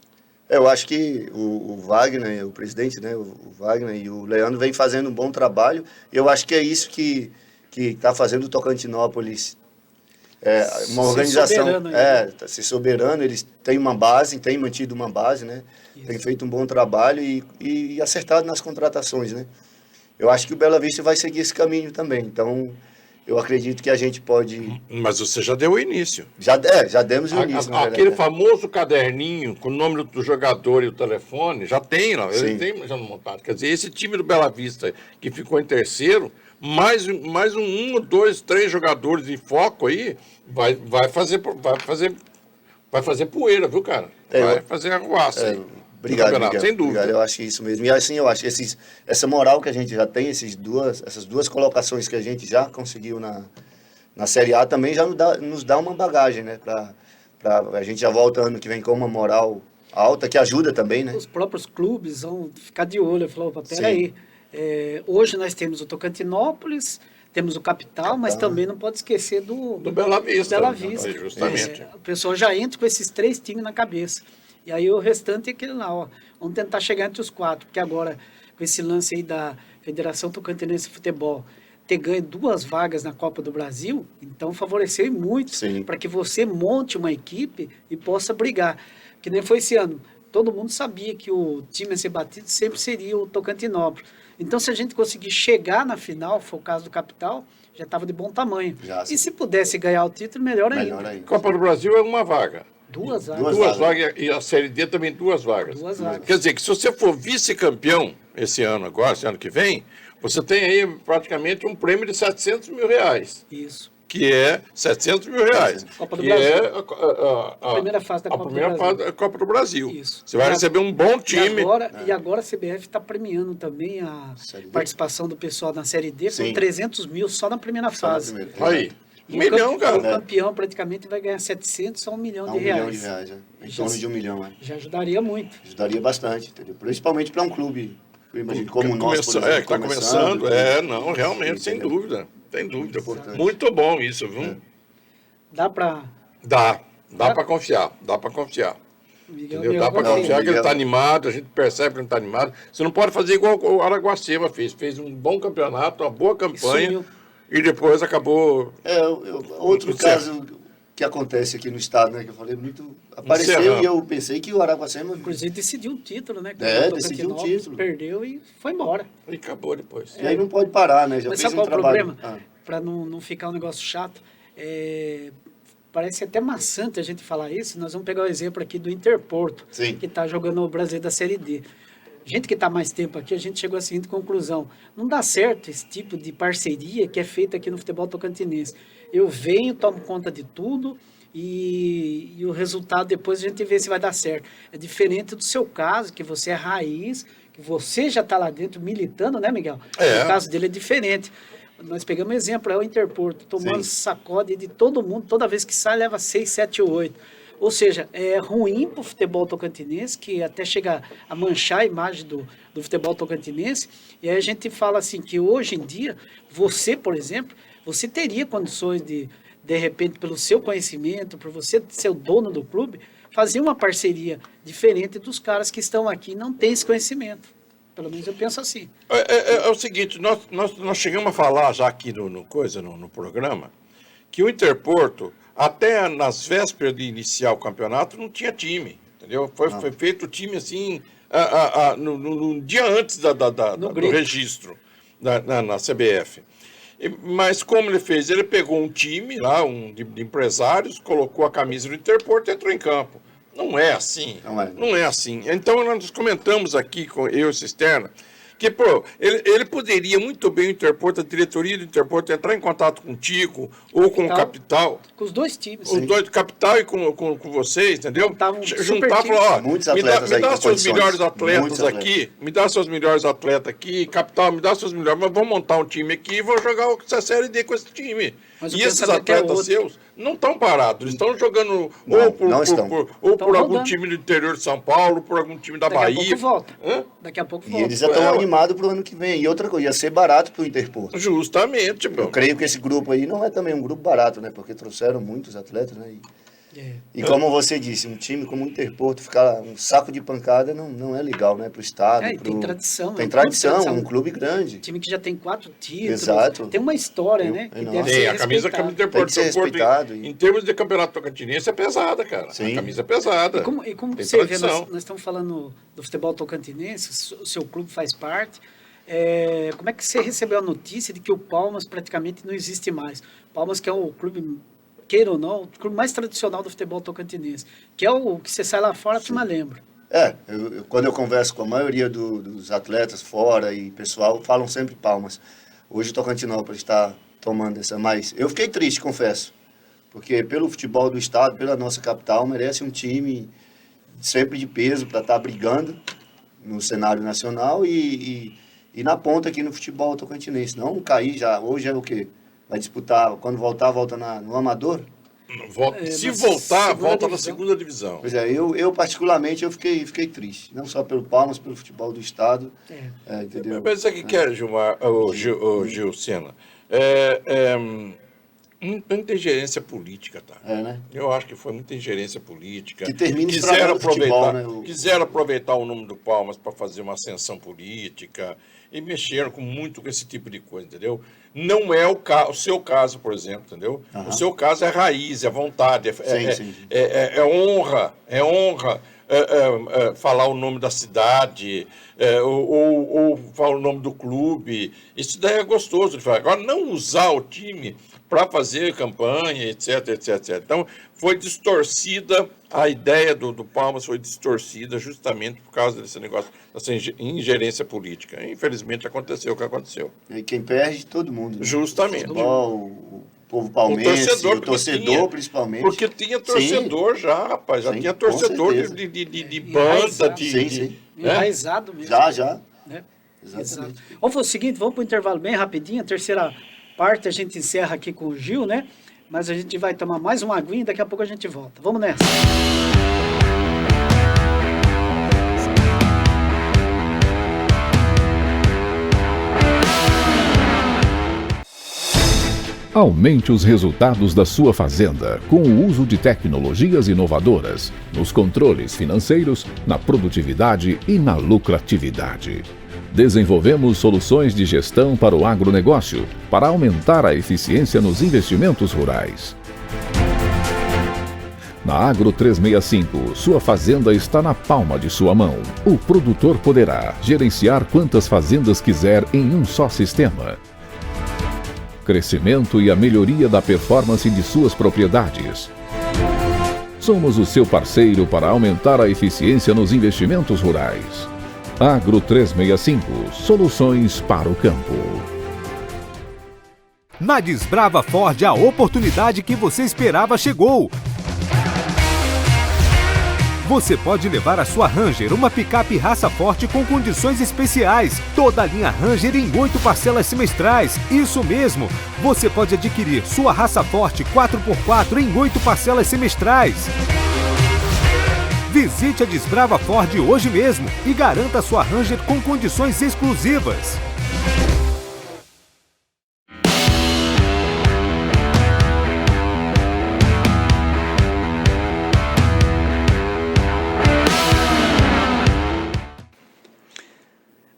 Eu acho que o Wagner, o presidente, né, o Wagner e o Leandro vem fazendo um bom trabalho. Eu acho que é isso que está fazendo o Tocantinópolis uma organização, ser soberano. Eles têm uma base, têm mantido uma base, né? Tem feito um bom trabalho e acertado nas contratações, né? Eu acho que o Bela Vista vai seguir esse caminho também. Então, eu acredito que a gente pode... Mas você já deu o início. Já demos o início. Aquele famoso caderninho com o nome do jogador e o telefone, já tem lá. Ele tem já montado. Quer dizer, esse time do Bela Vista que ficou em terceiro, mais um, 2, 3 jogadores em foco aí, vai fazer poeira, viu, cara? Vai fazer arruaça aí. Obrigado, Miguel. Sem dúvida. Obrigado, eu acho isso mesmo. E assim, eu acho que essa moral que a gente já tem, essas duas colocações que a gente já conseguiu na Série A também já nos dá uma bagagem, né? A gente já volta ano que vem com uma moral alta, que ajuda também, né? Os próprios clubes vão ficar de olho. Falar, peraí, hoje nós temos o Tocantinópolis, temos o Capital, mas também não pode esquecer do Bela Vista. Bela Vista. Justamente. O pessoal já entra com esses 3 times na cabeça. E aí o restante é aquele lá, vamos tentar chegar entre os 4, porque agora, com esse lance aí da Federação Tocantinense de Futebol, ter ganho 2 vagas na Copa do Brasil, então favoreceu muito para que você monte uma equipe e possa brigar. Que nem foi esse ano. Todo mundo sabia que o time a ser batido sempre seria o Tocantinópolis. Então, se a gente conseguir chegar na final, foi o caso do Capital, já estava de bom tamanho. E se pudesse ganhar o título, melhor ainda. Copa do Brasil é uma vaga. 2 vagas. 2 vagas e a Série D também 2 vagas. 2 vagas. Quer dizer que se você for vice-campeão esse ano que vem, você tem aí praticamente um prêmio de R$700 mil. Isso. Que é R$700 mil. Copa do que Brasil. É a primeira fase da Copa do Brasil. A primeira fase da Copa do Brasil. Isso. Você vai receber um bom time. E agora a CBF está premiando também a participação do pessoal na Série D com 300 mil só na primeira fase. Aí. E $1 milhão, cara. O campeão praticamente vai ganhar 700 a $1 milhão de reais. $1 milhão de reais, em torno de $1 milhão. Já ajudaria muito. Ajudaria bastante, entendeu? Principalmente para um clube, como o nosso, por exemplo. Que está começando. Não, realmente, sem dúvida. Sem dúvida. Muito bom isso, viu? Dá para... Dá para confiar, dá para confiar. Miguel, dá para confiar que ele está animado, a gente percebe que ele está animado. Você não pode fazer igual o Araguacema fez um bom campeonato, uma boa campanha. E depois acabou... Outro caso que acontece aqui no estado, né? Que eu falei muito... Apareceu e eu pensei que o Araguacema... Inclusive decidiu um título, né? Decidiu um título. Perdeu e foi embora. E acabou depois. E aí não pode parar, né? Já Mas fez sabe um qual trabalho. É o problema? Para não ficar um negócio chato, parece até maçante a gente falar isso. Nós vamos pegar o exemplo aqui do Interporto, que está jogando o Brasileiro da Série D. Gente que está mais tempo aqui, a gente chegou à seguinte conclusão. Não dá certo esse tipo de parceria que é feita aqui no futebol tocantinense. Eu venho, tomo conta de tudo e o resultado depois a gente vê se vai dar certo. É diferente do seu caso, que você é raiz, que você já está lá dentro militando, né, Miguel? O caso dele é diferente. Nós pegamos um exemplo, é o Interporto, tomando sacode de todo mundo, toda vez que sai leva 6, 7 ou 8. Ou seja, é ruim para o futebol tocantinense, que até chega a manchar a imagem do futebol tocantinense. E aí a gente fala assim, que hoje em dia, você, por exemplo, você teria condições de repente, pelo seu conhecimento, por você ser o dono do clube, fazer uma parceria diferente dos caras que estão aqui e não têm esse conhecimento. Pelo menos eu penso assim. É o seguinte, nós chegamos a falar já aqui no programa, que o Interporto, até nas vésperas de iniciar o campeonato, não tinha time, entendeu? Foi feito o time assim, no dia antes do registro na CBF. Mas como ele fez? Ele pegou um time lá, de empresários, colocou a camisa do Interporto e entrou em campo. Não é assim. Não é assim. Então, nós comentamos aqui com eu e Cisterna que, ele poderia muito bem, o Interporto, a diretoria do Interporto, entrar em contato contigo ou com o Capital. Com os dois times. Os dois, Capital e com vocês, entendeu? Juntar e falar, muitos atletas me dá seus melhores atletas aqui, me dá seus melhores atletas aqui, Capital, me dá seus melhores, mas vamos montar um time aqui e vou jogar essa Série D com esse time. Mas e esses atletas seus não estão parados, eles estão jogando por algum time do interior de São Paulo, por algum time da Bahia. Daqui a pouco volta. E eles já estão animados para o ano que vem. E outra coisa, ia ser barato para o Interporto. Justamente. Eu creio que esse grupo aí não é também um grupo barato, né? Porque trouxeram muitos atletas, né? E como você disse, um time como o Interporto ficar um saco de pancada não é legal, né? Para o estado. Tem tradição. Tem tradição, um clube grande. Time que já tem 4 títulos. Exato. Tem uma história, né? Que deve ser a camisa do Interporto. Em termos de campeonato tocantinense é pesada, cara. Sim. A camisa é pesada. E como você vê, nós estamos falando do futebol tocantinense, o seu clube faz parte. Como é que você recebeu a notícia de que o Palmas praticamente não existe mais? Palmas, que é o clube, queira ou não, o clube mais tradicional do futebol tocantinense, que é o que você sai lá fora, a turma lembra. Quando eu converso com a maioria dos atletas fora e pessoal, falam sempre Palmas. Hoje o Tocantinópolis está tomando essa, mas eu fiquei triste, confesso, porque pelo futebol do estado, pela nossa capital, merece um time sempre de peso para estar brigando no cenário nacional e na ponta aqui no futebol tocantinense. Não cair já, hoje é o quê? Vai disputar, quando volta no Amador? Se voltar, volta na segunda divisão. Pois é, eu particularmente eu fiquei triste. Não só pelo Palmas, pelo futebol do estado. Entendeu? Mas isso aqui que é, Gilmar, Gil Sena. Muita ingerência política, tá? Né? Eu acho que foi muita ingerência política. Que termina quiseram aproveitar, futebol, né? Quiseram aproveitar o nome do Palmas para fazer uma ascensão política e mexeram muito com esse tipo de coisa, entendeu? Não é o seu caso, por exemplo, entendeu? O seu caso é raiz, é vontade, é honra, falar o nome da cidade, ou falar o nome do clube. Isso daí é gostoso de falar. Agora, não usar o time para fazer campanha, etc. Então, foi distorcida, a ideia do Palmas foi distorcida justamente por causa desse negócio, dessa ingerência política. Infelizmente, aconteceu o que aconteceu. E quem perde, todo mundo. Né? Justamente. O povo palmeirense, o torcedor principalmente. Porque tinha torcedor já, rapaz. Já tinha torcedor de banda, enraizado mesmo. Já. Exatamente. Vamos fazer o seguinte, vamos para o intervalo bem rapidinho. A terceira parte a gente encerra aqui com o Gil, né? Mas a gente vai tomar mais uma aguinha e daqui a pouco a gente volta. Vamos nessa. Aumente os resultados da sua fazenda com o uso de tecnologias inovadoras nos controles financeiros, na produtividade e na lucratividade. Desenvolvemos soluções de gestão para o agronegócio, para aumentar a eficiência nos investimentos rurais. Na Agro 365, sua fazenda está na palma de sua mão. O produtor poderá gerenciar quantas fazendas quiser em um só sistema. Crescimento e a melhoria da performance de suas propriedades. Somos o seu parceiro para aumentar a eficiência nos investimentos rurais. Agro 365, soluções para o campo. Na Desbrava Ford, a oportunidade que você esperava chegou. Você pode levar a sua Ranger, uma picape raça forte com condições especiais. Toda a linha Ranger em 8 parcelas semestrais. Isso mesmo, você pode adquirir sua raça forte 4x4 em 8 parcelas semestrais. Visite a Desbrava Ford hoje mesmo e garanta sua Ranger com condições exclusivas.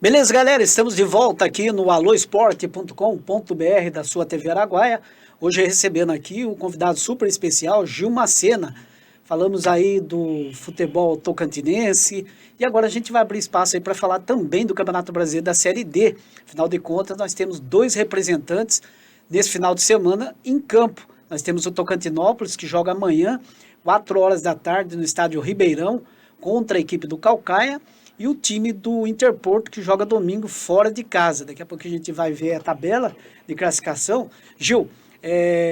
Beleza, galera? Estamos de volta aqui no aloesporte.com.br da sua TV Araguaia. Hoje recebendo aqui um convidado super especial, Gil Macena. Falamos aí do futebol tocantinense e agora a gente vai abrir espaço aí para falar também do Campeonato Brasileiro da Série D. Afinal de contas, nós temos 2 representantes nesse final de semana em campo. Nós temos o Tocantinópolis, que joga amanhã, 4 horas da tarde, no estádio Ribeirão, contra a equipe do Caucaia, e o time do Interporto, que joga domingo fora de casa. Daqui a pouco a gente vai ver a tabela de classificação. Gil,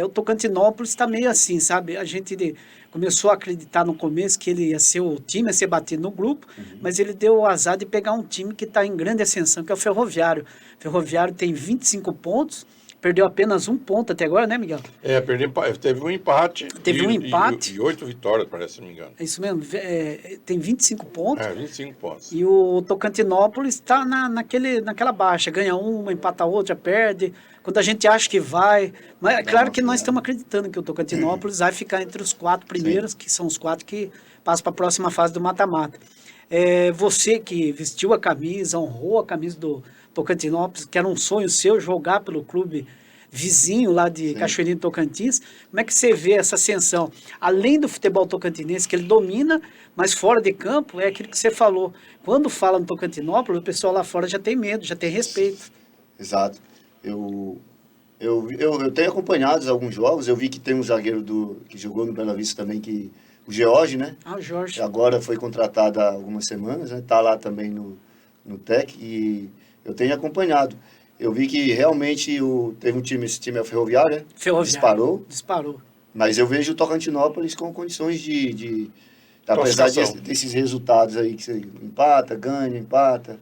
o Tocantinópolis está meio assim, sabe? A gente começou a acreditar no começo que ele ia ser o time a ser batido no grupo, mas ele deu o azar de pegar um time que está em grande ascensão, que é o Ferroviário. O Ferroviário tem 25 pontos, perdeu apenas 1 ponto até agora, né, Miguel? Teve um empate. Teve um empate. E 8 vitórias, parece, se não me engano. É isso mesmo, tem 25 pontos. 25 pontos. E o Tocantinópolis está naquela baixa, ganha uma, empata a outra, perde. Quando a gente acha que vai... Mas é claro que nós estamos acreditando que o Tocantinópolis vai ficar entre os 4 primeiros, que são os 4 que passam para a próxima fase do mata-mata. Você que vestiu a camisa, honrou a camisa do Tocantinópolis, que era um sonho seu jogar pelo clube vizinho lá de Cachoeirinha do Tocantins, como é que você vê essa ascensão? Além do futebol tocantinense, que ele domina, mas fora de campo, é aquilo que você falou. Quando fala no Tocantinópolis, o pessoal lá fora já tem medo, já tem respeito. Exato. Eu tenho acompanhado alguns jogos, eu vi que tem um zagueiro que jogou no Bela Vista também, o George, né? O Jorge. Agora foi contratado há algumas semanas, né? Tá lá também no TEC e eu tenho acompanhado. Eu vi que realmente teve esse time é o Ferroviário, né? Disparou. Mas eu vejo o Tocantinópolis com condições apesar desses resultados aí, que você empata, ganha, empata.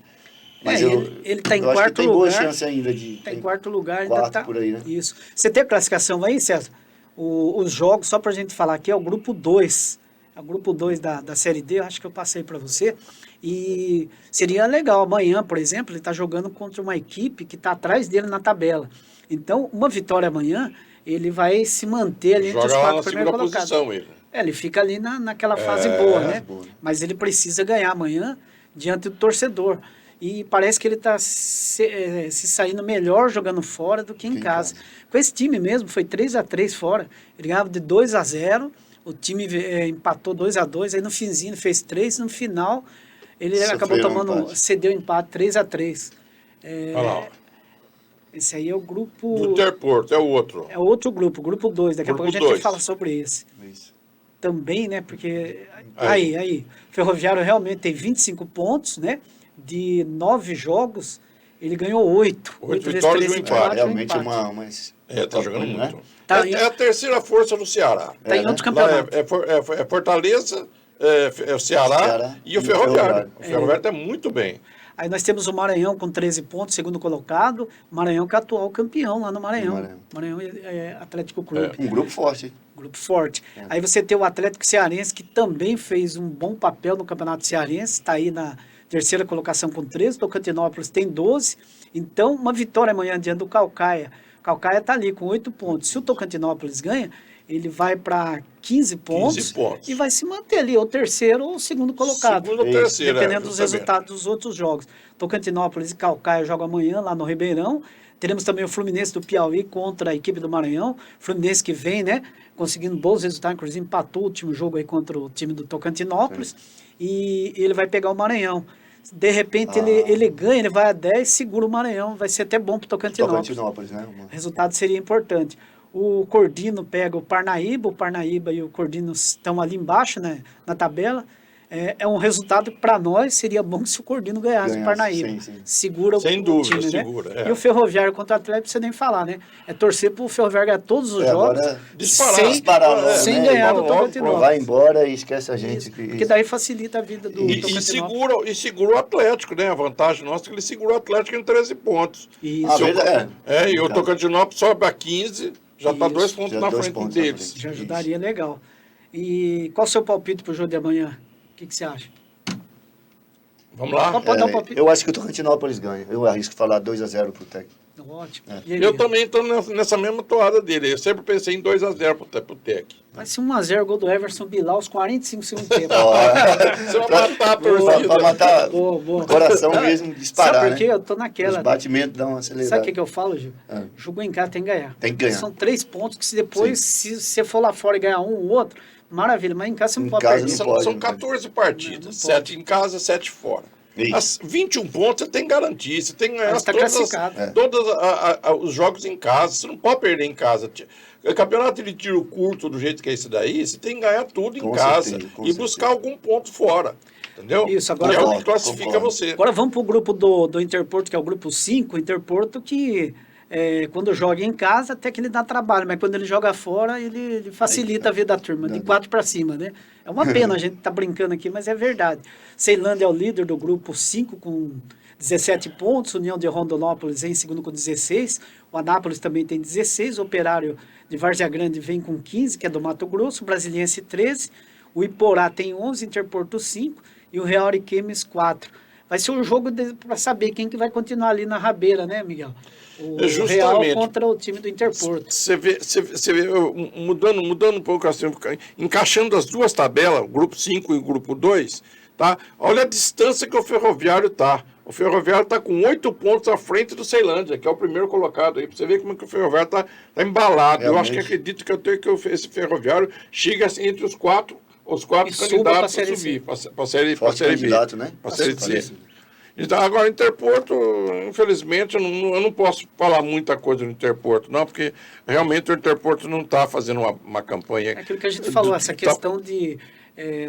Mas ele está em quarto lugar. Boa chance ainda de... Está em quarto lugar, ainda quarto está... por aí, né? Isso. Você tem a classificação aí, César? Os jogos, só para a gente falar aqui, é o grupo 2. É o grupo 2 da Série D, eu acho que eu passei para você. E seria legal, amanhã, por exemplo, ele está jogando contra uma equipe que está atrás dele na tabela. Então, uma vitória amanhã, ele vai se manter ali entre os 4 primeiros colocados. Ele fica ali naquela fase boa, né? Boa. Mas ele precisa ganhar amanhã diante do torcedor. E parece que ele está se saindo melhor jogando fora do que em casa. Com esse time mesmo, foi 3-3 fora. Ele ganhava de 2-0, o time empatou 2-2, aí no finzinho fez 3, no final ele acabou cedeu o empate 3-3. Olha lá. Esse aí é o grupo... Do Interporto, é o outro. É outro grupo, o grupo 2. Daqui a pouco a gente fala sobre esse. Isso. Também, né, porque... Aí. Ferroviário realmente tem 25 pontos, né? De 9 jogos, ele ganhou 8. 8 vitórias e um empate. Realmente tá jogando muito. Né? É a terceira força do Ceará. Está em outro campeonato. É Fortaleza, é o Ceará e o Ferroviário. O Ferroviário está muito bem. Aí nós temos o Maranhão com 13 pontos, segundo colocado. O Maranhão que é atual campeão lá no Maranhão. Maranhão é Atlético Clube. Um grupo forte. Grupo forte. Aí você tem o Atlético Cearense, que também fez um bom papel no Campeonato Cearense, está aí na terceira colocação com 13, Tocantinópolis tem 12. Então, uma vitória amanhã diante do Caucaia. O Caucaia está ali com 8 pontos. Se o Tocantinópolis ganha, ele vai para 15 pontos e vai se manter ali, ou terceiro ou segundo colocado. Segundo ou terceiro, dependendo dos resultados dos outros jogos. Tocantinópolis e Caucaia jogam amanhã lá no Ribeirão. Teremos também o Fluminense do Piauí contra a equipe do Maranhão. Fluminense que vem, né, conseguindo bons resultados, inclusive empatou o último jogo aí contra o time do Tocantinópolis. E ele vai pegar o Maranhão. De repente ele ganha, ele vai a 10, segura o Maranhão, vai ser até bom para o Tocantinópolis. Né? O resultado seria importante. O Cordino pega o Parnaíba e o Cordino estão ali embaixo, né, na tabela. É um resultado que para nós seria bom se o Cordino ganhasse o Parnaíba. Sim. Segura sem dúvida, time, segura, né? E o Ferroviário contra o Atlético, não precisa nem falar, né? É torcer para o Ferroviário ganhar todos os jogos sem ganhar do Tocantinópolis. Vai embora e esquece a gente. Porque daí facilita a vida do Tocantinópolis. E segura o Atlético, né? A vantagem nossa é que ele segura o Atlético em 13 pontos. Isso. E o Tocantinópolis sobe a 15, já está 2 pontos na frente deles. Já ajudaria legal. E qual o seu palpite para o jogo de amanhã? O que você acha? Vamos lá? Pode dar um palpite. Eu acho que o Tocantinópolis ganha. Eu arrisco falar 2-0 pro Tec. Ótimo. É. E aí, Eu também estou nessa mesma toada dele. Eu sempre pensei em 2-0 pro Tec. vai ser 1-0, gol do Everson Bilal aos 45 segundos tempo. Você vai matar a torcida. Pra matar Boa. o coração mesmo, disparar, Sabe por quê? né? Eu tô naquela. Os batimentos dão uma acelerada. Sabe o que eu falo, Gil? Ah. Jogou em casa, tem que ganhar. Tem que ganhar. São 3 pontos que se depois, se você for lá fora e ganhar um ou outro, maravilha. Mas em casa você não Em pode casa perder. não pode. São 14 partidas. Não 7 em casa, 7 fora. Isso. As 21 pontos você tem que garantir. Você tem que ganhar Mas tá todos classificado. os jogos em casa. Você não pode perder em casa. O campeonato de tiro curto, do jeito que é esse daí, você tem que ganhar tudo Com em casa. certeza, com E buscar algum ponto fora. Entendeu? Isso, agora é o concordo, que classifica concordo. você. Agora vamos para o grupo do Interporto, que é o grupo 5. O Interporto que, quando joga em casa, até que ele dá trabalho, mas quando ele joga fora, ele facilita a vida da turma, de 4 para cima, né? É uma pena a gente tá brincando aqui, mas é verdade. Ceilândia é o líder do grupo 5 com 17 pontos, União de Rondonópolis em segundo com 16, o Anápolis também tem 16, o Operário de Várzea Grande vem com 15, que é do Mato Grosso, o Brasiliense 13, o Iporá tem 11, Interporto 5 e o Real Ariquemes 4. Vai ser um jogo para saber quem que vai continuar ali na rabeira, né, Miguel? O Real contra o time do Interporto. Você vê mudando um pouco assim, encaixando as duas tabelas, o grupo 5 e o grupo 2, tá? Olha a distância que o Ferroviário tá. O Ferroviário está com 8 pontos à frente do Ceilândia, que é o primeiro colocado aí. Pra você ver como é que o Ferroviário tá embalado. Realmente. Acredito que esse Ferroviário chega assim, entre os quatro suba candidatos pra a Série subir, C. para série Forte B. candidato, né? Para Série C. Parece. Então, agora, Interporto, infelizmente, eu não posso falar muita coisa no Interporto, não, porque realmente o Interporto não está fazendo uma campanha. É aquilo que a gente falou, essa questão de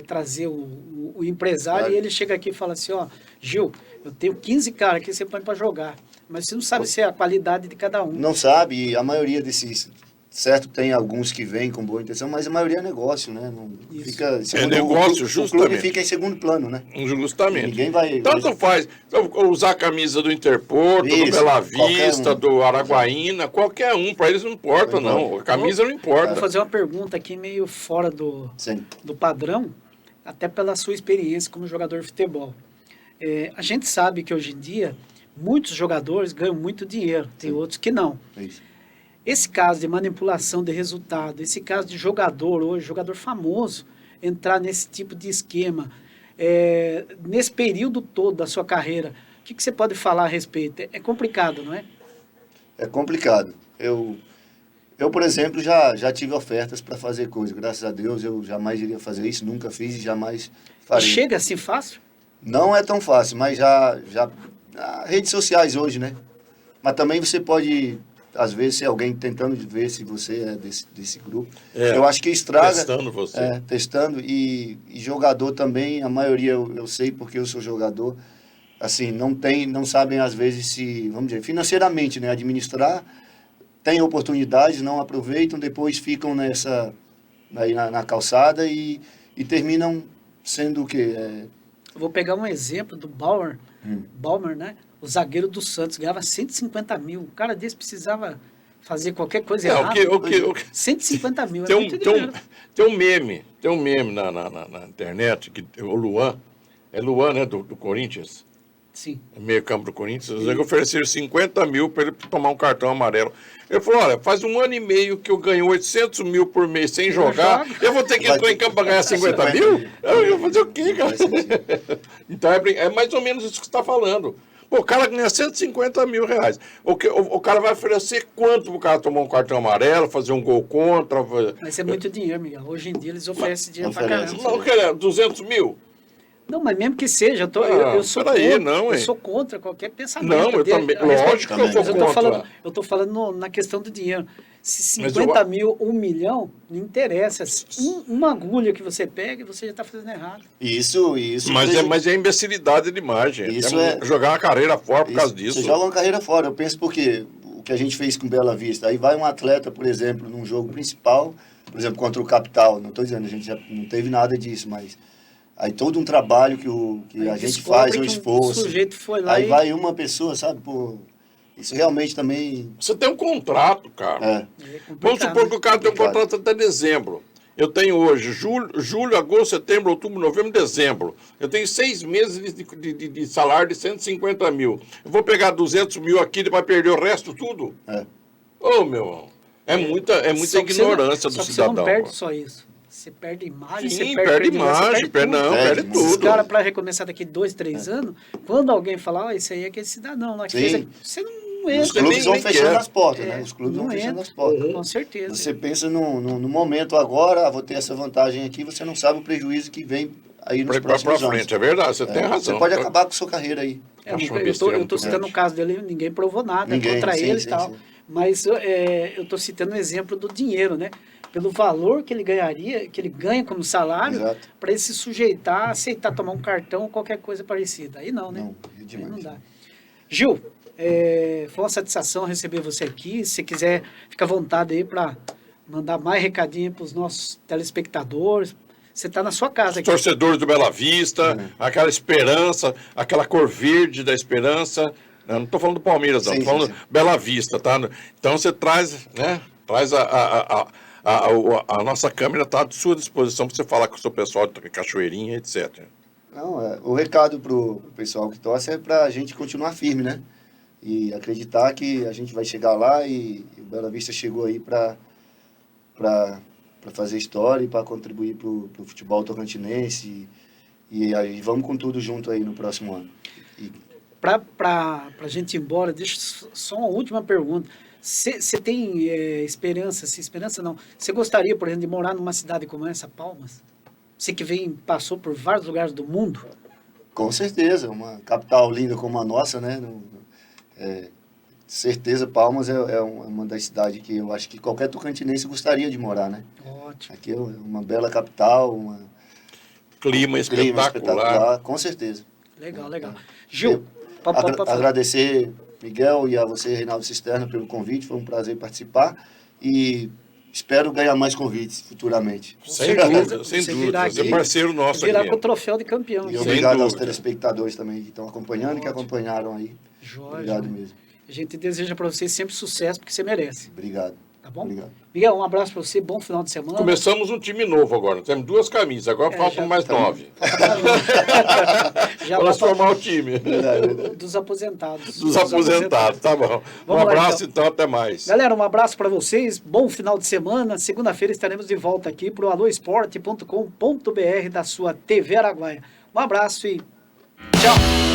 trazer o empresário, e ele chega aqui e fala assim, ó, Gil, eu tenho 15 caras aqui, você põe para jogar, mas você não sabe se é a qualidade de cada um. Não sabe, e a maioria desses... Certo, tem alguns que vêm com boa intenção, mas a maioria é negócio, né? Não fica, negócio, o justamente. clube fica em segundo plano, né? Justamente. Ninguém vai... Tanto faz usar a camisa do Interporto, do Isso, Bela Vista, um. do Araguaína, qualquer um. Para eles não importa, não. A camisa não Vou importa. fazer uma pergunta aqui meio fora do padrão, até pela sua experiência como jogador de futebol. A gente sabe que hoje em dia, muitos jogadores ganham muito dinheiro, tem outros que não. Isso. Esse caso de manipulação de resultado, esse caso de jogador hoje, jogador famoso, entrar nesse tipo de esquema, nesse período todo da sua carreira, o que você pode falar a respeito? É complicado, não é? É complicado. Eu por exemplo, já tive ofertas para fazer coisa. Graças a Deus, eu jamais iria fazer isso, nunca fiz e jamais farei. Chega assim fácil? Não é tão fácil, mas já redes sociais hoje, né? Mas também você pode... Às vezes, se alguém tentando ver se você é desse grupo. Eu acho que estraga... Testando você. Testando. E jogador também, a maioria, eu sei porque eu sou jogador, assim, não sabem, às vezes, se, vamos dizer, financeiramente, né? Administrar, tem oportunidades, não aproveitam, depois ficam aí na calçada e terminam sendo o quê? Vou pegar um exemplo do Bauer, né? O zagueiro do Santos ganhava 150 mil. O cara desse precisava fazer qualquer coisa errada. 150 mil. Tem um meme na internet, que o Luan, né, do Corinthians? Sim. Meio campo do Corinthians, os ofereceram 50 mil para ele tomar um cartão amarelo. Ele falou, olha, faz 1 ano e meio que eu ganho 800 mil por mês sem jogar, eu vou ter que entrar em campo para ganhar 50 mil? Eu vou fazer o quê, cara? Então é mais ou menos isso que você está falando. Pô, o cara ganha 150 mil reais. O cara vai oferecer quanto pro cara tomar um cartão amarelo, fazer um gol contra? Mas é muito dinheiro, Miguel. Hoje em dia eles oferecem dinheiro pra caramba. Não, quer 200 mil? Não, mas mesmo que seja, eu sou contra qualquer pensamento. Não, eu também. Lógico que eu sou contra. Eu estou falando na questão do dinheiro. Se 50 mil, 1 milhão, não interessa. Uma agulha que você pega, você já está fazendo errado. Isso. Mas é imbecilidade demais, gente. Isso jogar uma carreira fora por causa disso. Você joga uma carreira fora. Eu penso porque o que a gente fez com Bela Vista, aí vai um atleta, por exemplo, num jogo principal, por exemplo, contra o Capital. Não estou dizendo, a gente já não teve nada disso, mas... Aí todo um trabalho que a gente faz, um esforço. O sujeito foi lá aí vai uma pessoa, sabe, pô... Isso realmente também... Você tem um contrato, cara. Vamos supor que o cara tem um contrato até dezembro. Eu tenho hoje julho, agosto, setembro, outubro, novembro, dezembro. Eu tenho 6 meses de salário de 150 mil. Eu vou pegar 200 mil aqui e vai perder o resto tudo? Ô, meu irmão, é muita ignorância do cidadão. Você não perde só isso. Você perde imagem, Sim, você perde imagem, perde tudo. Os caras, para recomeçar daqui 2, 3 anos, quando alguém falar, isso aí é aquele cidadão lá que fez... Você não entra. Os clubes vão fechando as portas, né? Os clubes vão fechando as portas. Com certeza. Você pensa no momento agora, vou ter essa vantagem aqui, você não sabe o prejuízo que vem aí nos próximos anos. Frente, é verdade, você tem razão. Você pode acabar com a sua carreira aí. Eu estou citando o caso dele, ninguém provou nada contra ele e tal. Mas eu estou citando o exemplo do dinheiro, né? Pelo valor que ele ganharia, que ele ganha como salário, para ele se sujeitar, aceitar tomar um cartão ou qualquer coisa parecida. Aí não, né? Não, é demais. Aí não dá. Gil, foi uma satisfação receber você aqui. Se você quiser, fica à vontade aí para mandar mais recadinho para os nossos telespectadores. Você está na sua casa aqui. Torcedores do Bela Vista, aquela esperança, aquela cor verde da esperança. Eu não estou falando do Palmeiras, não. Estou falando Bela Vista, tá? Então você traz, né? Traz a nossa câmera está à sua disposição para você falar com o seu pessoal de Cachoeirinha, etc. Não, o recado para o pessoal que torce é para a gente continuar firme, né? E acreditar que a gente vai chegar lá e o Bela Vista chegou aí para fazer história e para contribuir para o futebol tocantinense. E aí vamos com tudo junto aí no próximo ano. Para a gente ir embora, deixa só uma última pergunta. Você tem esperança não, você gostaria, por exemplo, de morar numa cidade como essa, Palmas? Você que passou por vários lugares do mundo? Com certeza, uma capital linda como a nossa, né? Certeza, Palmas é uma das cidades que eu acho que qualquer tocantinense gostaria de morar, né? Ótimo. Aqui é uma bela capital, clima espetacular. Com certeza. Legal. Gil, agradecer Miguel e a você, Reinaldo Cisterna, pelo convite. Foi um prazer participar e espero ganhar mais convites futuramente. Sem dúvida. Você é parceiro nosso aqui. Virar com o troféu de campeão. E obrigado aos telespectadores também que estão acompanhando e que acompanharam aí. Obrigado mesmo. A gente deseja para você sempre sucesso, porque você merece. Obrigado. Tá bom? Obrigado. Miguel, um abraço para você, bom final de semana. Começamos um time novo agora, temos 2 camisas, agora faltam mais 9. Já para formar o time. Dos aposentados. Dos aposentados, tá bom. Um abraço então, até mais. Galera, um abraço para vocês, bom final de semana. Segunda-feira estaremos de volta aqui para o aloesporte.com.br da sua TV Araguaia. Um abraço e tchau.